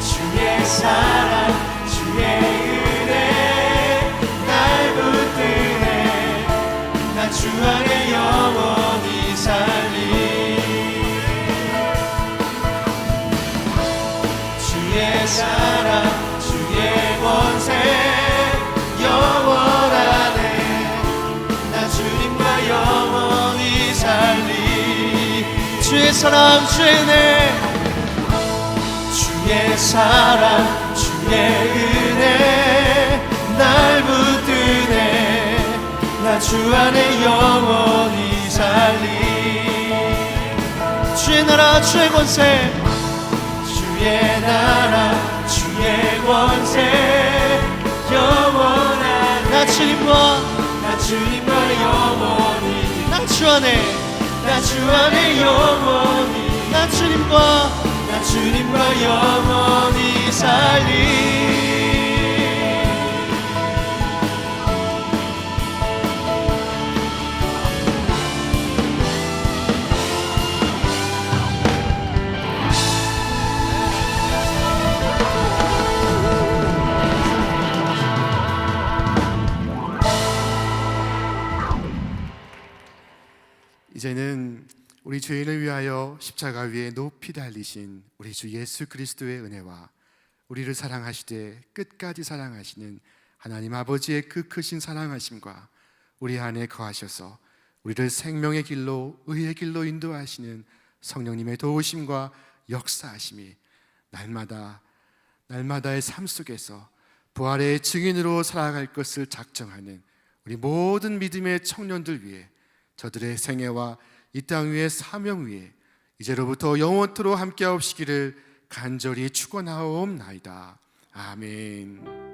주의 사랑 주의 은혜 날 붙드네. 나 주 안에 영원히 살리. 주의 사랑 주의 권세 영원하네. 나 주님과 영원히 살리. 주의 사랑 주의 은혜 주의 사랑 주의 은혜 날 붙드네. 나 주 안에 영원히 살리. 주의 나라 주의 권세 주의 나라 주의 권세 영원하네. 나 주님과 영원히 나 주 안에 나 주 안에 영원히 나 주님과 나 주님과 영원히 살리. 이제는 우리 죄인을 위하여 십자가 위에 높이 달리신 우리 주 예수 그리스도의 은혜와 우리를 사랑하시되 끝까지 사랑하시는 하나님 아버지의 그 크신 사랑하심과 우리 안에 거하셔서 우리를 생명의 길로 의의 길로 인도하시는 성령님의 도우심과 역사하심이 날마다의 삶 속에서 부활의 증인으로 살아갈 것을 작정하는 우리 모든 믿음의 청년들 위해 저들의 생애와 이 땅 위의 사명 위에 이제로부터 영원토록 함께하옵시기를 간절히 축원하옵나이다. 아멘.